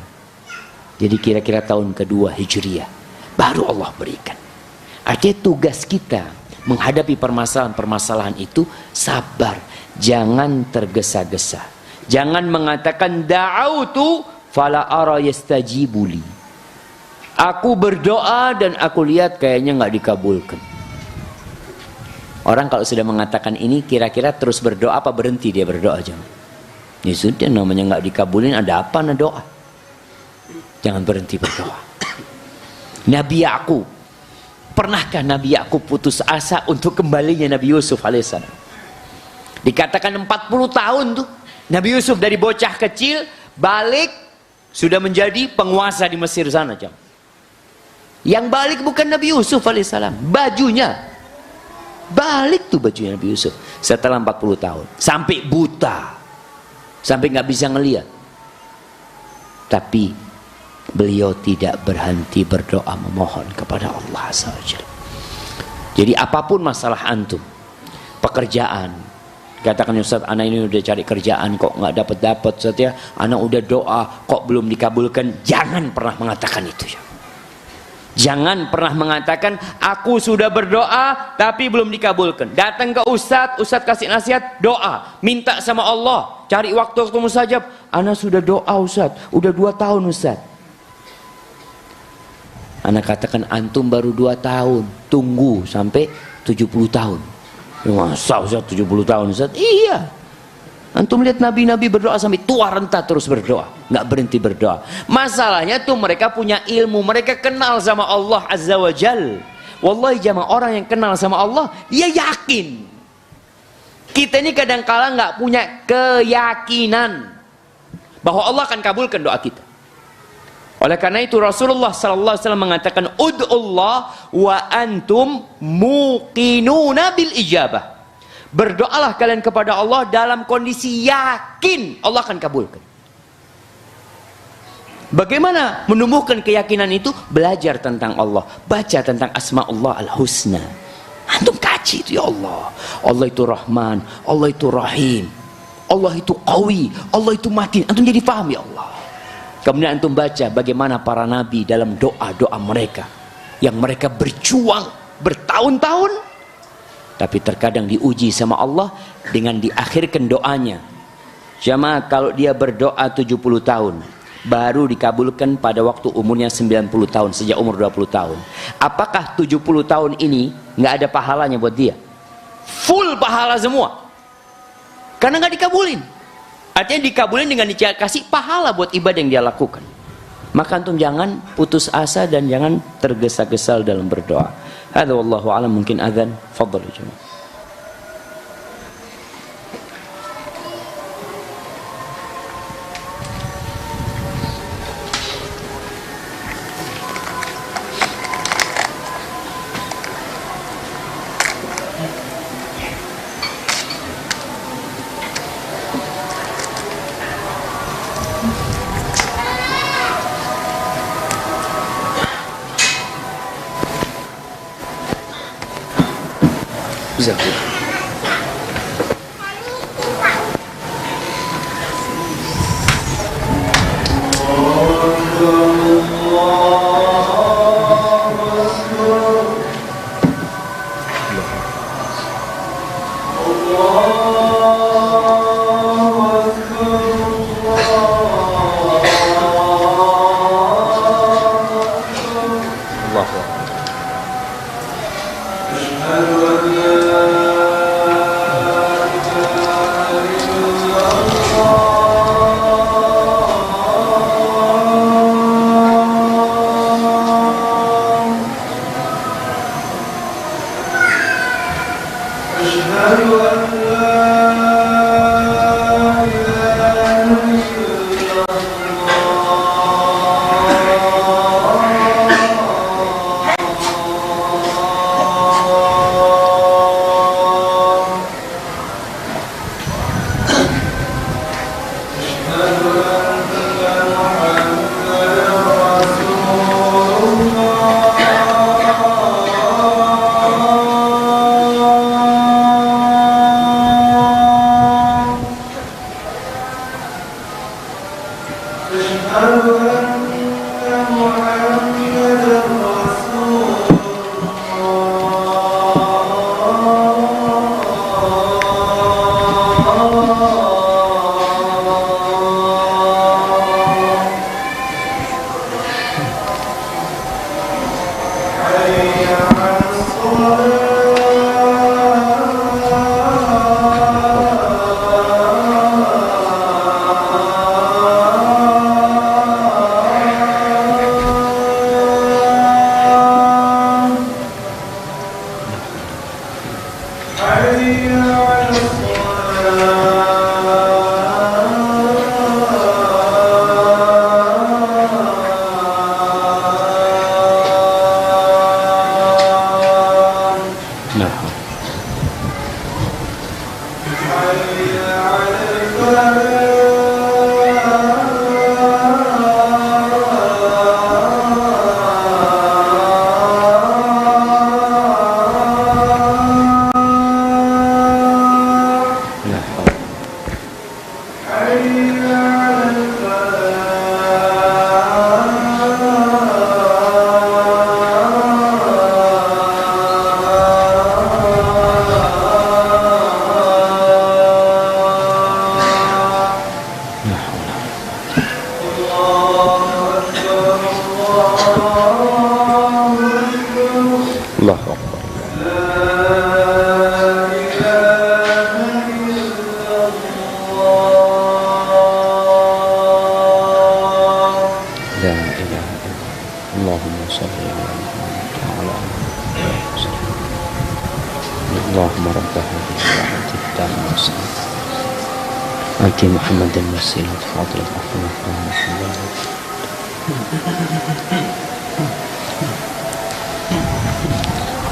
Jadi kira-kira tahun kedua Hijriah baru Allah berikan. Artinya tugas kita menghadapi permasalahan-permasalahan itu sabar, jangan tergesa-gesa. Jangan mengatakan da'autu fala ara yastajibuli. Aku berdoa dan aku lihat kayaknya nggak dikabulkan. Orang kalau sudah mengatakan ini kira-kira terus berdoa apa berhenti dia berdoa jangan. Ya sudah, namanya nggak dikabulin, ada apa na doa? Jangan berhenti berdoa. Nabi Yakub, pernahkah Nabi Yakub putus asa untuk kembalinya Nabi Yusuf alaihissalam? Dikatakan 40 tahun tuh Nabi Yusuf dari bocah kecil balik sudah menjadi penguasa di Mesir sana jam. Yang balik bukan Nabi Yusuf alaihissalam, bajunya balik tuh bajunya Nabi Yusuf setelah 40 tahun, sampai buta, sampai nggak bisa ngelihat. Tapi beliau tidak berhenti berdoa memohon kepada Allah Azza wa Jalla. Jadi apapun masalah antum, pekerjaan, katakan Ustaz, anak ini udah cari kerjaan kok nggak dapat Ustaz ya, anak udah doa kok belum dikabulkan. Jangan pernah mengatakan itu ya. Jangan pernah mengatakan aku sudah berdoa tapi belum dikabulkan. Datang ke Ustadz, Ustadz kasih nasihat, doa, minta sama Allah, cari waktu mustajab. Anak sudah doa Ustadz, udah 2 tahun Ustadz. Anak katakan antum baru 2 tahun, tunggu sampai 70 tahun. Masa Ustadz 70 tahun Ustadz? Iya. Antum lihat nabi-nabi berdoa sampai tua renta terus berdoa, nggak berhenti berdoa. Masalahnya tuh mereka punya ilmu, mereka kenal sama Allah Azza wa Jal. Wallahi jamaah, orang yang kenal sama Allah dia yakin. Kita ini kadang-kala nggak punya keyakinan bahwa Allah akan kabulkan doa kita. Oleh karena itu Rasulullah SAW mengatakan ud'ullah wa antum muqinuna bil ijabah. Berdoalah kalian kepada Allah dalam kondisi yakin Allah akan kabulkan. Bagaimana menumbuhkan keyakinan itu? Belajar tentang Allah, baca tentang asma Allah al-husna. Antum kaji itu, ya Allah, Allah itu Rahman, Allah itu Rahim, Allah itu Qawi, Allah itu Matin. Antum jadi paham ya Allah. Kemudian antum baca bagaimana para nabi dalam doa-doa mereka, yang mereka berjuang bertahun-tahun Tapi terkadang diuji sama Allah dengan diakhirkan doanya. Jamaah, kalau dia berdoa 70 tahun baru dikabulkan pada waktu umurnya 90 tahun, sejak umur 20 tahun. Apakah 70 tahun ini nggak ada pahalanya buat dia? Full pahala semua. Karena nggak dikabulin. Artinya dikabulin dengan dikasih pahala buat ibadah yang dia lakukan. Maka antum jangan putus asa dan jangan tergesa-gesa dalam berdoa. Hadza wallahu a'lam. Mungkin azan. Fadhal jemaah.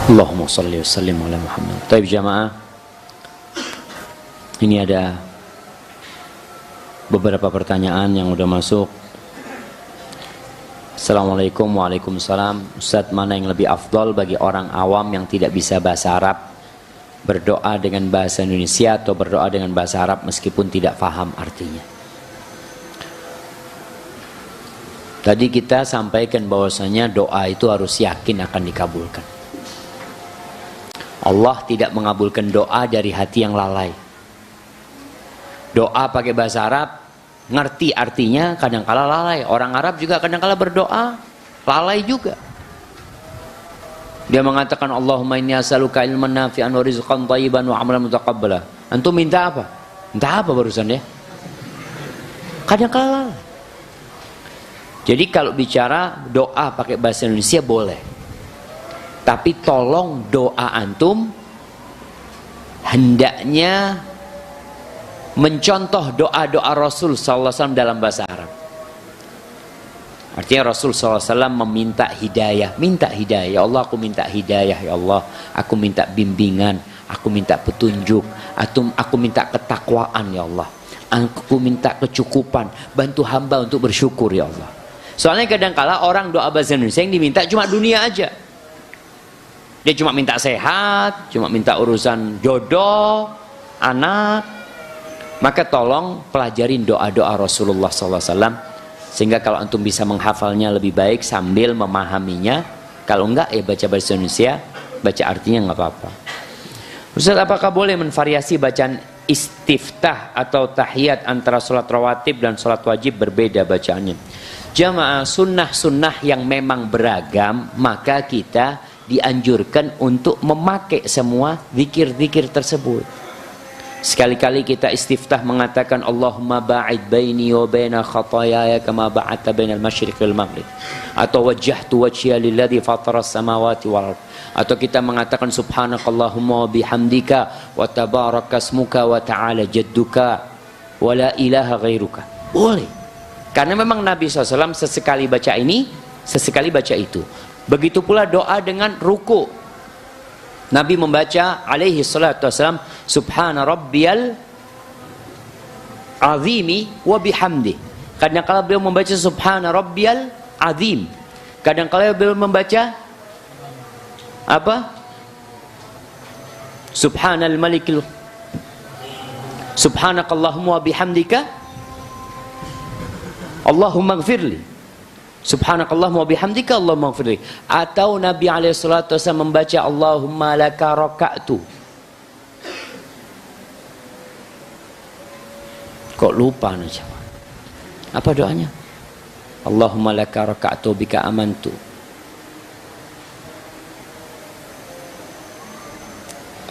Allahumma salli wa sallim ala Muhammad. Taib jamaah, ini ada beberapa pertanyaan yang udah masuk. Assalamualaikum, waalaikumsalam. Ustadz, mana yang lebih afdal bagi orang awam yang tidak bisa bahasa Arab, berdoa dengan bahasa Indonesia atau berdoa dengan bahasa Arab meskipun tidak paham artinya? Tadi kita sampaikan bahwasanya doa itu harus yakin akan dikabulkan. Allah tidak mengabulkan doa dari hati yang lalai. Doa pakai bahasa Arab, ngerti artinya, kadang-kala lalai. Orang Arab juga kadang-kala berdoa lalai juga. Dia mengatakan Allahumma inni as'aluka ilman nafi'an wa rizqan thayyiban wa amalan mutaqabbala. Antum minta apa? Minta apa barusan ya? Kadang-kala lalai. Jadi kalau bicara doa pakai bahasa Indonesia boleh. Tapi tolong doa antum hendaknya mencontoh doa-doa Rasul SAW dalam bahasa Arab. Artinya Rasul SAW meminta hidayah. Minta hidayah. Ya Allah, aku minta hidayah. Ya Allah, aku minta bimbingan. Aku minta petunjuk. Aku minta ketakwaan. Ya Allah, aku minta kecukupan. Bantu hamba untuk bersyukur. Ya Allah. Soalnya kadang-kala orang doa bahasa Indonesia yang diminta cuma dunia aja. Dia cuma minta sehat, cuma minta urusan jodoh, anak. Maka tolong pelajarin doa-doa Rasulullah SAW, sehingga kalau antum bisa menghafalnya lebih baik sambil memahaminya. Kalau enggak ya baca bahasa Indonesia, baca artinya nggak apa-apa. Ustaz, apakah boleh menvariasi bacaan istiftah atau tahiyat antara sholat rawatib dan sholat wajib berbeda bacaannya? Jamaah, sunnah-sunnah yang memang beragam, maka kita dianjurkan untuk memakai semua zikir-zikir tersebut. Sekali-kali kita istiftah mengatakan Allahumma ba'id baini wa baina khatayaya kama ba'adta bainal masyriq wal maghrib, atau wajjahtu wajhiya lilladzi fatara as-samawati wal ardh, atau kita mengatakan subhanakallahumma wa bihamdika wa tabarakasmuka wa ta'ala jadduka wa la ilaha ghairuka. Boleh. Karena memang Nabi SAW sesekali baca ini, sesekali baca itu. Begitu pula doa dengan ruku. Nabi membaca alaihi salatu wassalam subhana rabbiyal azimi wa bihamdi. Kadang-kala beliau membaca subhana rabbiyal azim. Kadang-kala beliau membaca apa? Subhanal malikil subhanakallahumma wa bihamdika Allahumma gfirli subhanakallahumma wa bihamdika Allahumma gfirli. Atau Nabi alaihissalatu wassalam membaca Allahumma laka raka'tu. Kok lupa nih? Apa doanya? Allahumma laka raka'tu bika amantu.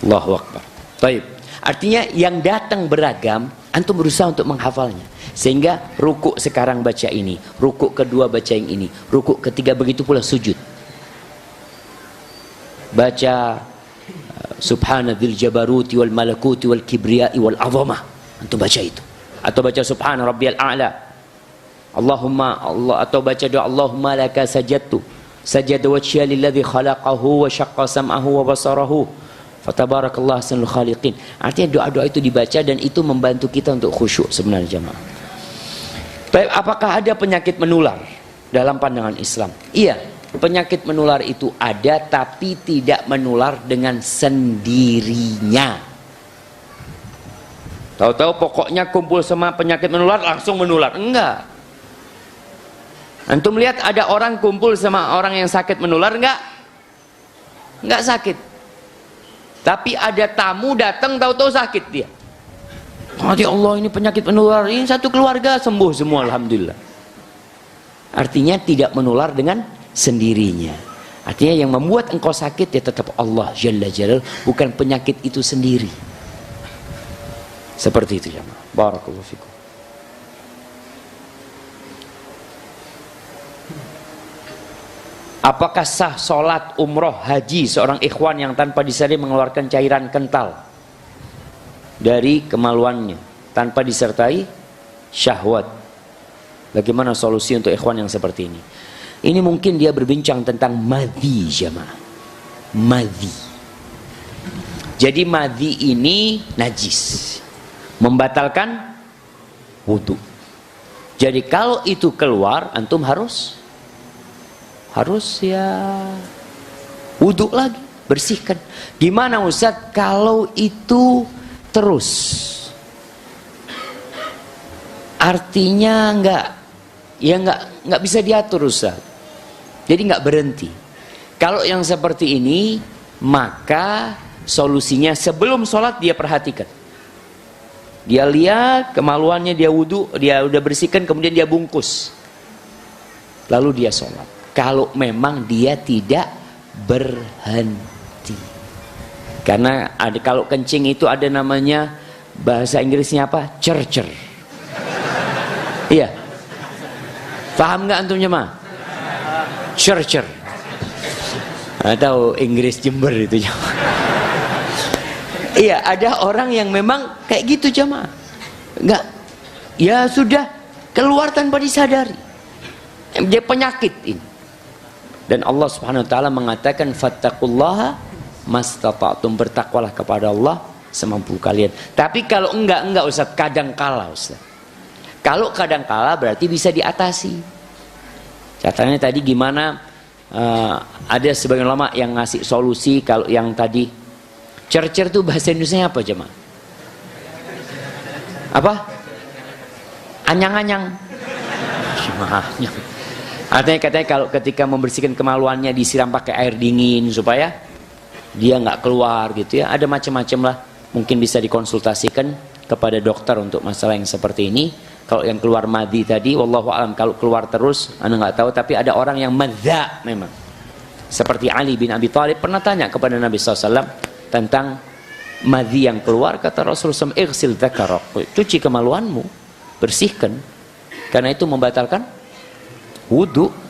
Allahu akbar. Baik. Artinya yang datang beragam, antum berusaha untuk menghafalnya. Sehingga rukuk sekarang baca ini, rukuk kedua baca yang ini, rukuk ketiga, begitu pula sujud. Baca subhanadzil jabaruti wal malakuti wal kibriyai wal azamah. Antum baca itu. Atau baca subhana rabbiyal a'la. Allahumma Allah, atau baca doa Allahumma laka sajadtu. Sajada wajhiya lilladzi khalaqahu wa syaqqa sam'ahu wa basarahu. Fatabarakallah ahsanul khaliqin. Artinya doa-doa itu dibaca dan itu membantu kita untuk khusyuk sebenarnya jemaah. Baik, apakah ada penyakit menular dalam pandangan Islam? Iya, penyakit menular itu ada, tapi tidak menular dengan sendirinya. Tahu-tahu pokoknya kumpul sama penyakit menular langsung menular. Enggak. Antum lihat ada orang kumpul sama orang yang sakit menular enggak? Enggak sakit. Tapi ada tamu datang tahu-tahu sakit dia. Ya Allah, ini penyakit menular, ini satu keluarga sembuh semua alhamdulillah. Artinya tidak menular dengan sendirinya. Artinya yang membuat engkau sakit ya tetap Allah Jalla Jalal, bukan penyakit itu sendiri. Seperti itu jemaah. Barakallahu fikum. Apakah sah sholat, umroh, haji seorang ikhwan yang tanpa disadari mengeluarkan cairan kental dari kemaluannya tanpa disertai syahwat? Bagaimana solusi untuk ikhwan yang seperti ini? Ini mungkin dia berbincang tentang madhi jamaah. Madhi. Jadi madhi ini najis, membatalkan wudu. Jadi kalau itu keluar, antum harus ya wudu lagi, bersihkan. Gimana Ustaz kalau itu terus? Artinya nggak bisa diatur Ustaz. Jadi nggak berhenti. Kalau yang seperti ini maka solusinya sebelum sholat dia perhatikan. Dia lihat kemaluannya, dia wudhu, dia udah bersihkan, kemudian dia bungkus. Lalu dia sholat. Kalau memang dia tidak berhenti. Karena kalau kencing itu ada namanya, bahasa Inggrisnya apa? Cercer. Iya. Paham nggak antum jemaah? Cercer. Atau Inggris Jember itu jemaah. Iya, ada orang yang memang kayak gitu jemaah. Enggak. Ya sudah, keluar tanpa disadari. Dia penyakit ini. Dan Allah Subhanahu wa taala mengatakan fattaqullaha mastata'tum, bertakwalah kepada Allah semampu kalian. Tapi kalau enggak Ustaz, kadang kala Ustaz. Kalau kadang kala berarti bisa diatasi. Caranya tadi gimana? Ada sebagian ulama yang ngasih solusi. Kalau yang tadi cercer itu bahasa Indonesia apa jemaah? Apa? Anyang-anyang. Katanya kalau ketika membersihkan kemaluannya disiram pakai air dingin supaya dia nggak keluar gitu ya. Ada macam-macam lah. Mungkin bisa dikonsultasikan kepada dokter untuk masalah yang seperti ini. Kalau yang keluar madhi tadi, wallahu alam, kalau keluar terus, anda nggak tahu. Tapi ada orang yang madha memang. Seperti Ali bin Abi Thalib pernah tanya kepada Nabi SAW tentang madhi yang keluar. Kata Rasulullah SAW, ighsil dzakarak, cuci kemaluanmu, bersihkan, karena itu membatalkan wudhu.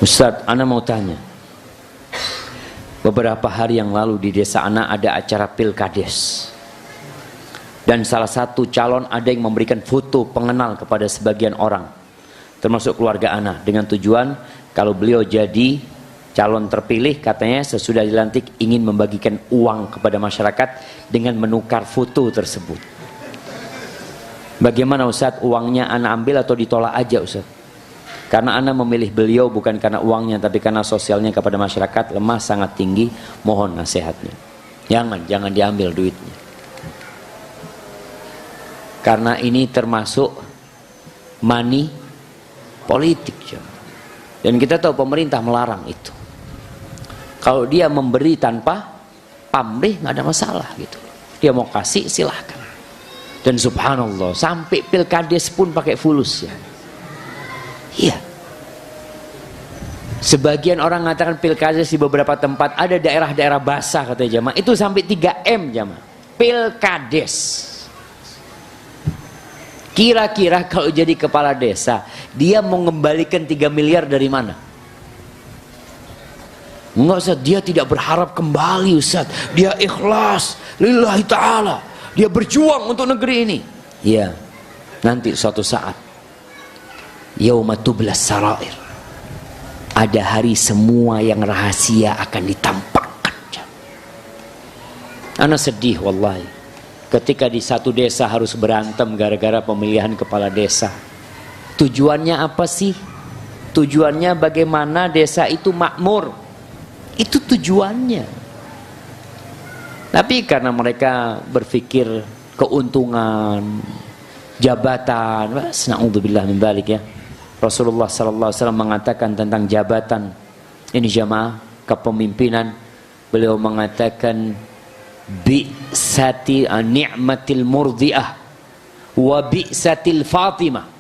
Ustaz, ana mau tanya. Beberapa hari yang lalu di desa ana ada acara pilkades. Dan salah satu calon ada yang memberikan foto pengenal kepada sebagian orang, termasuk keluarga ana, dengan tujuan kalau beliau jadi calon terpilih, katanya sesudah dilantik ingin membagikan uang kepada masyarakat dengan menukar foto tersebut. Bagaimana Ustaz, uangnya ana ambil atau ditolak aja Ustaz? Karena ana memilih beliau bukan karena uangnya, tapi karena sosialnya kepada masyarakat lemah sangat tinggi. Mohon nasihatnya. Jangan diambil duitnya. Karena ini termasuk money politik. Dan kita tahu pemerintah melarang itu. Kalau dia memberi tanpa pamrih nggak ada masalah gitu. Dia mau kasih silahkan. Dan subhanallah sampai pilkades pun pakai fulus ya. Iya. Sebagian orang mengatakan pilkades di beberapa tempat ada daerah-daerah basah katanya jamaah. Itu sampai 3M jamaah. Pilkades. Kira-kira kalau jadi kepala desa, dia mau mengembalikan 3 miliar dari mana? Enggak Ustaz, dia tidak berharap kembali Ustaz. Dia ikhlas lillahi ta'ala. Dia berjuang untuk negeri ini. Iya. Nanti suatu saat yauma tublas sarair, ada hari semua yang rahasia akan ditampakkan. Ana sedih wallahi ketika di satu desa harus berantem gara-gara pemilihan kepala desa. Tujuannya apa sih? Tujuannya bagaimana desa itu makmur. Itu tujuannya. Tapi karena mereka berpikir keuntungan, jabatan, na'udzubillah min dzalik ya. Rasulullah sallallahu alaihi wasallam mengatakan tentang jabatan ini jamaah kepemimpinan, beliau mengatakan bi'sati ni'matil murdiah wa bi'satil fatimah.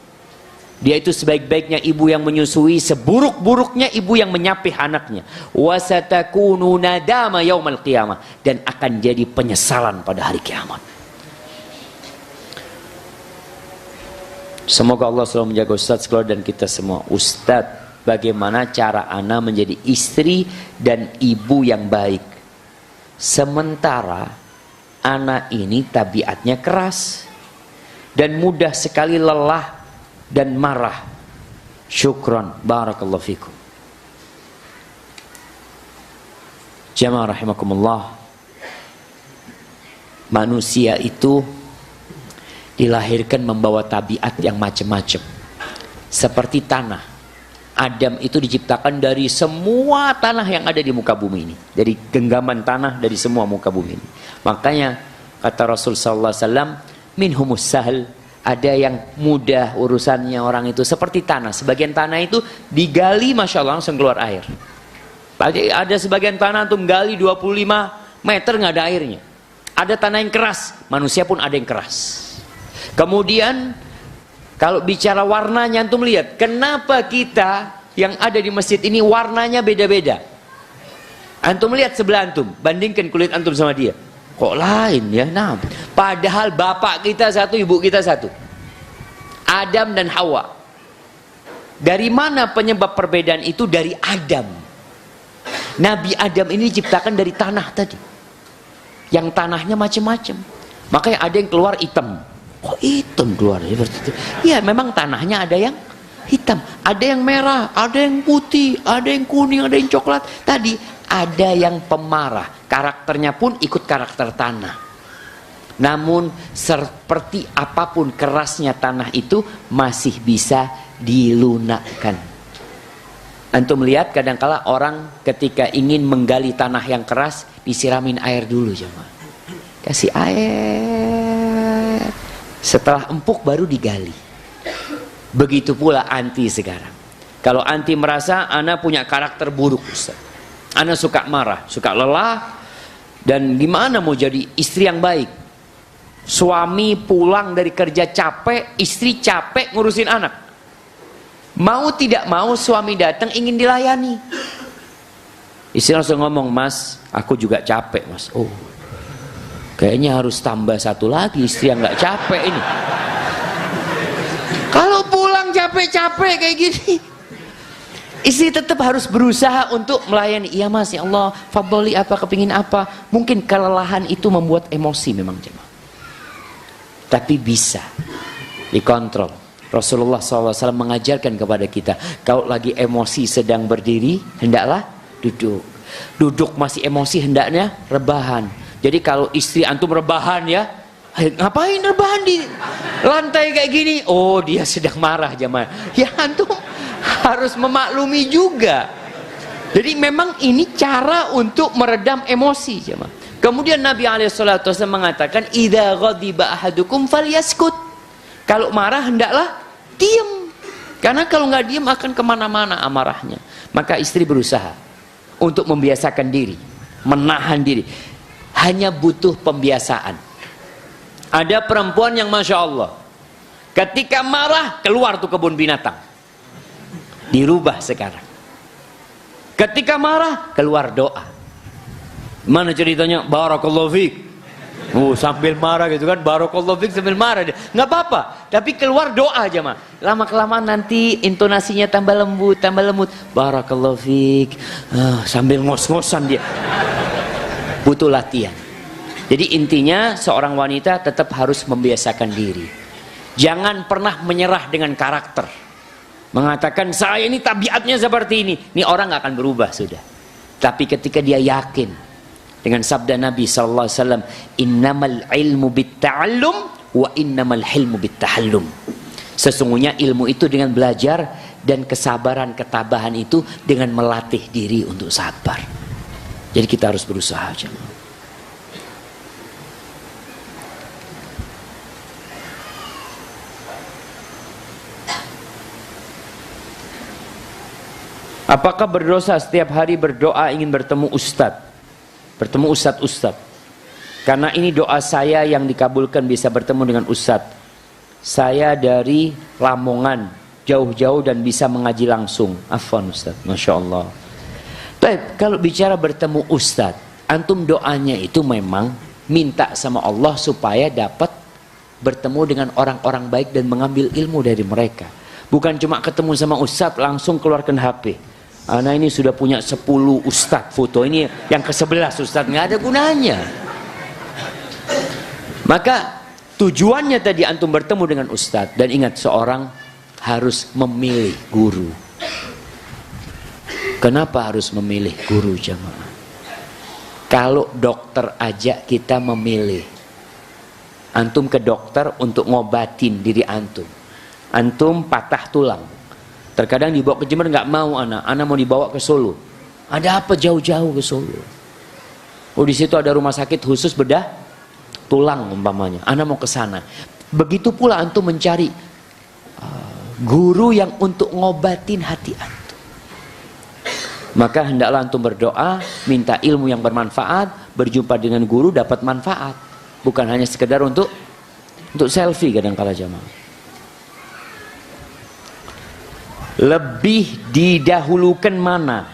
Dia itu sebaik-baiknya ibu yang menyusui, seburuk-buruknya ibu yang menyapih anaknya. Wa satakunu nadama yaumal qiyamah, dan akan jadi penyesalan pada hari kiamat. Semoga Allah selalu menjaga Ustaz sekolah dan kita semua. Ustaz, bagaimana cara ana menjadi istri dan ibu yang baik? Sementara ana ini tabiatnya keras dan mudah sekali lelah dan marah. Syukran, barakallahu fikum. Jamaah rahimakumullah. Manusia itu dilahirkan membawa tabiat yang macam-macam. Seperti tanah. Adam itu diciptakan dari semua tanah yang ada di muka bumi ini. Dari genggaman tanah dari semua muka bumi ini. Makanya kata Rasul sallallahu alaihi wasallam, minhumus sahl, ada yang mudah urusannya orang itu, seperti tanah. Sebagian tanah itu digali, Masya Allah langsung keluar air. Ada sebagian tanah antum gali 25 meter nggak ada airnya. Ada tanah yang keras, manusia pun ada yang keras. Kemudian kalau bicara warnanya, antum lihat kenapa kita yang ada di masjid ini warnanya beda-beda. Antum lihat sebelah antum, bandingkan kulit antum sama dia, kok lain ya? Nah, padahal bapak kita satu, ibu kita satu, Adam dan Hawa. Dari mana penyebab perbedaan itu? Dari Adam. Nabi Adam ini diciptakan dari tanah tadi, yang tanahnya macam-macam. Makanya ada yang keluar hitam. Kok hitam keluar seperti itu? Ya memang tanahnya ada yang hitam, ada yang merah, ada yang putih, ada yang kuning, ada yang coklat. Tadi ada yang pemarah, karakternya pun ikut karakter tanah. Namun seperti apapun kerasnya tanah itu masih bisa dilunakkan. Antum lihat kadangkala orang ketika ingin menggali tanah yang keras, disiramin air dulu jemaah. Kasih air. Setelah empuk baru digali. Begitu pula anti sekarang. Kalau anti merasa ana punya karakter buruk, Ustaz, ana suka marah, suka lelah, dan gimana mau jadi istri yang baik? Suami pulang dari kerja capek, istri capek ngurusin anak. Mau tidak mau suami datang ingin dilayani. Istri langsung ngomong, "Mas, aku juga capek, Mas." Oh, kayaknya harus tambah satu lagi istri yang nggak capek ini. Kalau pulang capek-capek kayak gini, istri tetap harus berusaha untuk melayani. Iya Mas, ya Allah, fadholi apa, kepingin apa. Mungkin kelelahan itu membuat emosi memang jemaah, tapi bisa dikontrol. Rasulullah SAW mengajarkan kepada kita, kalau lagi emosi sedang berdiri, hendaklah duduk. Duduk masih emosi, hendaknya rebahan. Jadi kalau istri antum rebahan ya, ngapain rebahan di lantai kayak gini? Oh, dia sedang marah jemaah. Ya antum harus memaklumi juga. Jadi memang ini cara untuk meredam emosi jemaah. Kemudian Nabi SAW mengatakan, "Idza ghadiba ahadukum falyaskut." Kalau marah hendaklah diam. Karena kalau nggak diam akan kemana-mana amarahnya. Maka istri berusaha untuk membiasakan diri, menahan diri. Hanya butuh pembiasaan. Ada perempuan yang Masya Allah, ketika marah keluar tuh kebun binatang. Dirubah sekarang. Ketika marah keluar doa. Mana ceritanya? Barakallahu fiik. Sambil marah gitu kan, barakallahu fiik sambil marah. Nggak apa-apa, tapi keluar doa aja mah. Lama-kelamaan nanti intonasinya tambah lembut, tambah lembut. Barakallahu fiik. Sambil ngos-ngosan dia. Butuh latihan. Jadi intinya seorang wanita tetap harus membiasakan diri. Jangan pernah menyerah dengan karakter. Mengatakan saya ini tabiatnya seperti ini. Ini orang nggak akan berubah sudah. Tapi ketika dia yakin dengan sabda Nabi SAW, innamal ilmu bitta'allum wa innamal hilmu bittahallum. Sesungguhnya ilmu itu dengan belajar, dan kesabaran, ketabahan itu dengan melatih diri untuk sabar. Jadi kita harus berusaha aja. Apakah berdosa setiap hari berdoa ingin bertemu ustadz? Bertemu ustadz-ustadz. Karena ini doa saya yang dikabulkan bisa bertemu dengan ustadz. Saya dari Lamongan, jauh-jauh dan bisa mengaji langsung. Afwan ustadz, Masya Allah. Baik, kalau bicara bertemu ustadz, antum doanya itu memang minta sama Allah supaya dapat bertemu dengan orang-orang baik dan mengambil ilmu dari mereka. Bukan cuma ketemu sama ustadz langsung keluarkan HP. Nah ini sudah punya 10 ustadz foto, ini yang ke-11 ustadz, nggak ada gunanya. Maka tujuannya tadi antum bertemu dengan ustadz, dan ingat seorang harus memilih guru. Kenapa harus memilih guru jamaah? Kalau dokter aja kita memilih. Antum ke dokter untuk ngobatin diri antum. Antum patah tulang. Terkadang dibawa ke Jember, nggak mau anak mau dibawa ke Solo. Ada apa jauh-jauh ke Solo? Oh di situ ada rumah sakit khusus bedah tulang umpamanya, ana mau ke sana. Begitu pula antum mencari guru yang untuk ngobatin hati antum. Maka hendaklah antum berdoa, minta ilmu yang bermanfaat, berjumpa dengan guru dapat manfaat, bukan hanya sekedar untuk selfie kadang-kala jamaah. Lebih didahulukan mana?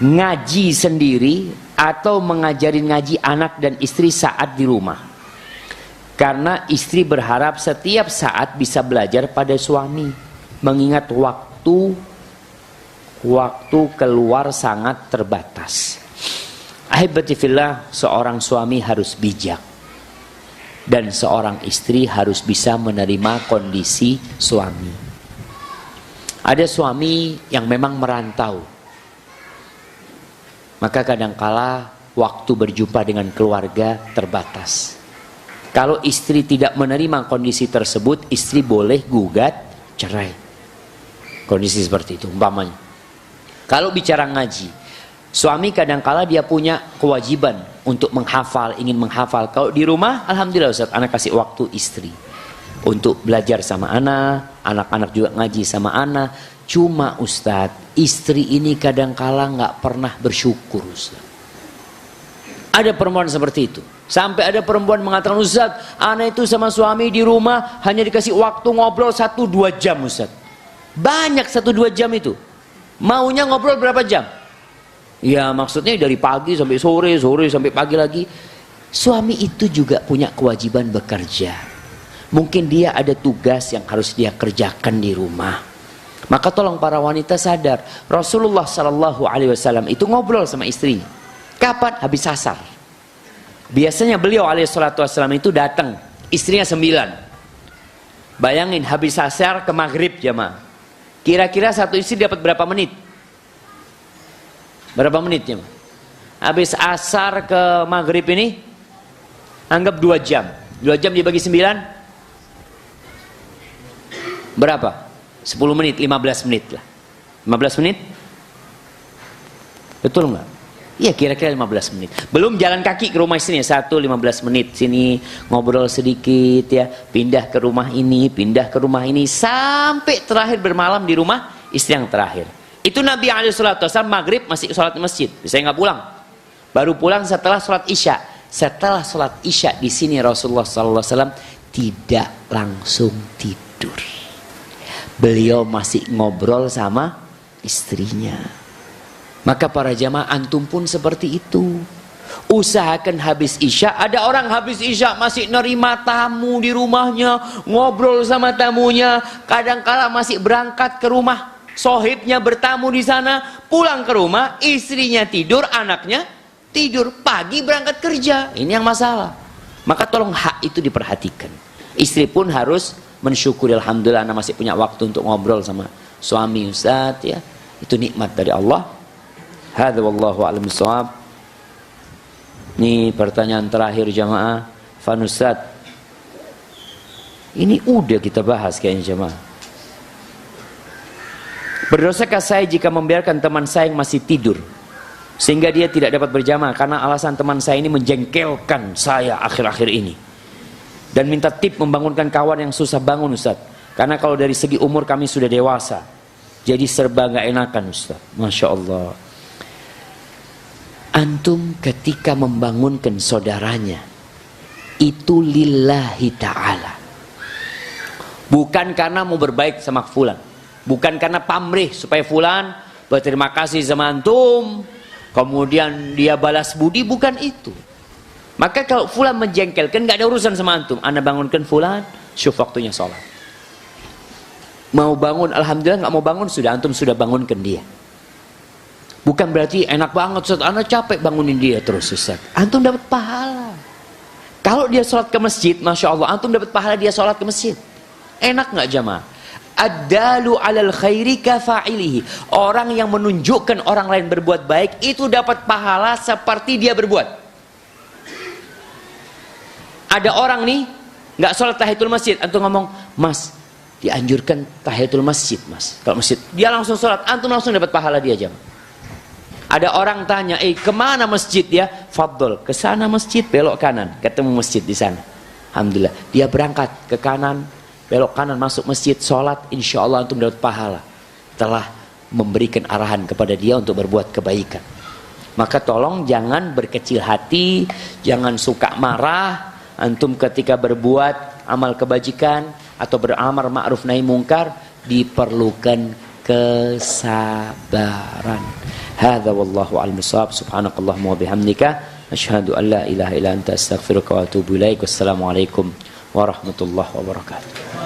Ngaji sendiri atau mengajarin ngaji anak dan istri saat di rumah? Karena istri berharap setiap saat bisa belajar pada suami, mengingat waktu keluar sangat terbatas. Ahibati fillah, seorang suami harus bijak dan seorang istri harus bisa menerima kondisi suami. Ada suami yang memang merantau, maka kadangkala waktu berjumpa dengan keluarga terbatas. Kalau istri tidak menerima kondisi tersebut, istri boleh gugat cerai. Kondisi seperti itu umpamanya. Kalau bicara ngaji, suami kadangkala dia punya kewajiban untuk menghafal, ingin menghafal. Kalau di rumah, alhamdulillah Ustaz, anak kasih waktu istri untuk belajar sama anak-anak juga ngaji sama anak. Cuma Ustaz, istri ini kadangkala nggak pernah bersyukur Ustaz. Ada perempuan seperti itu. Sampai ada perempuan mengatakan, Ustaz, anak itu sama suami di rumah hanya dikasih waktu ngobrol 1-2 jam Ustaz. Banyak 1-2 jam itu. Maunya ngobrol berapa jam? Ya maksudnya dari pagi sampai sore, sore sampai pagi lagi. Suami itu juga punya kewajiban bekerja. Mungkin dia ada tugas yang harus dia kerjakan di rumah. Maka tolong para wanita sadar, Rasulullah SAW itu ngobrol sama istrinya. Kapan? Habis asar. Biasanya beliau SAW itu datang, istrinya 9. Bayangin habis asar ke maghrib jamaah. Kira-kira satu istri dapat berapa menit? Berapa menit jamaah? Habis asar ke maghrib ini, anggap 2 jam. 2 jam dibagi 9. Berapa? 10 menit, 15 menit lah. 15 menit? Betul nggak? Iya kira-kira 15 menit. Belum jalan kaki ke rumah istrinya, 15 menit. Sini ngobrol sedikit ya. Pindah ke rumah ini, pindah ke rumah ini. Sampai terakhir bermalam di rumah istri yang terakhir. Itu Nabi SAW maghrib masih sholat di masjid. Saya nggak pulang. Baru pulang setelah sholat isya. Setelah sholat isya di sini Rasulullah SAW tidak langsung tidur. Beliau masih ngobrol sama istrinya. Maka para jamaah antum pun seperti itu. Usahakan habis isya. Ada orang habis isya masih nerima tamu di rumahnya, ngobrol sama tamunya. Kadang-kala masih berangkat ke rumah sohibnya bertamu di sana. Pulang ke rumah, istrinya tidur, anaknya tidur. Pagi berangkat kerja. Ini yang masalah. Maka tolong hak itu diperhatikan. Istri pun harus mensyukuri, alhamdulillah anak masih punya waktu untuk ngobrol sama suami Ustaz ya. Itu nikmat dari Allah. Hadza wallahu a'lam bissawab. Ini pertanyaan terakhir jamaah. Fan Ustaz, ini udah kita bahas kayaknya jamaah. Berdosakah saya jika membiarkan teman saya yang masih tidur sehingga dia tidak dapat berjamaah karena alasan teman saya ini menjengkelkan saya akhir-akhir ini? Dan minta tip membangunkan kawan yang susah bangun Ustaz. Karena kalau dari segi umur kami sudah dewasa. Jadi serba gak enakan Ustaz. Masya Allah. Antum ketika membangunkan saudaranya, itu lillahi ta'ala. Bukan karena mau berbaik sama fulan. Bukan karena pamrih supaya fulan berterima kasih sama antum. Kemudian dia balas budi, bukan itu. Maka kalau fulan menjengkelkan, gak ada urusan sama antum. Anda bangunkan fulan, syuf waktunya sholat. Mau bangun, alhamdulillah. Gak mau bangun, sudah antum sudah bangunkan dia. Bukan berarti enak banget Ustaz, Anda capek bangunin dia terus Ustaz. Antum dapat pahala. Kalau dia sholat ke masjid, Masya Allah, antum dapat pahala dia sholat ke masjid. Enak gak jamaah? Ad-dalu alal khairi kafa'ilihi. Orang yang menunjukkan orang lain berbuat baik, itu dapat pahala seperti dia berbuat. Ada orang nih nggak sholat tahiyatul masjid, antum ngomong, Mas, dianjurkan tahiyatul masjid Mas. Kalau masjid, dia langsung sholat, antum langsung dapat pahala dia jam. Ada orang tanya, kemana masjid ya? Fadl, ke sana masjid, belok kanan, ketemu masjid di sana. Alhamdulillah, dia berangkat ke kanan, belok kanan, masuk masjid, sholat, insya Allah antum dapat pahala. Telah memberikan arahan kepada dia untuk berbuat kebaikan. Maka tolong jangan berkecil hati, jangan suka marah. Antum ketika berbuat amal kebajikan atau beramar ma'ruf nahi mungkar, diperlukan kesabaran. Hadza wallahu a'lam bissawab. Subhanakallahumma wa bihamdika asyhadu an la ilaha illa anta astaghfiruka wa atubu ilaik. Wassalamualaikum warahmatullahi wabarakatuh.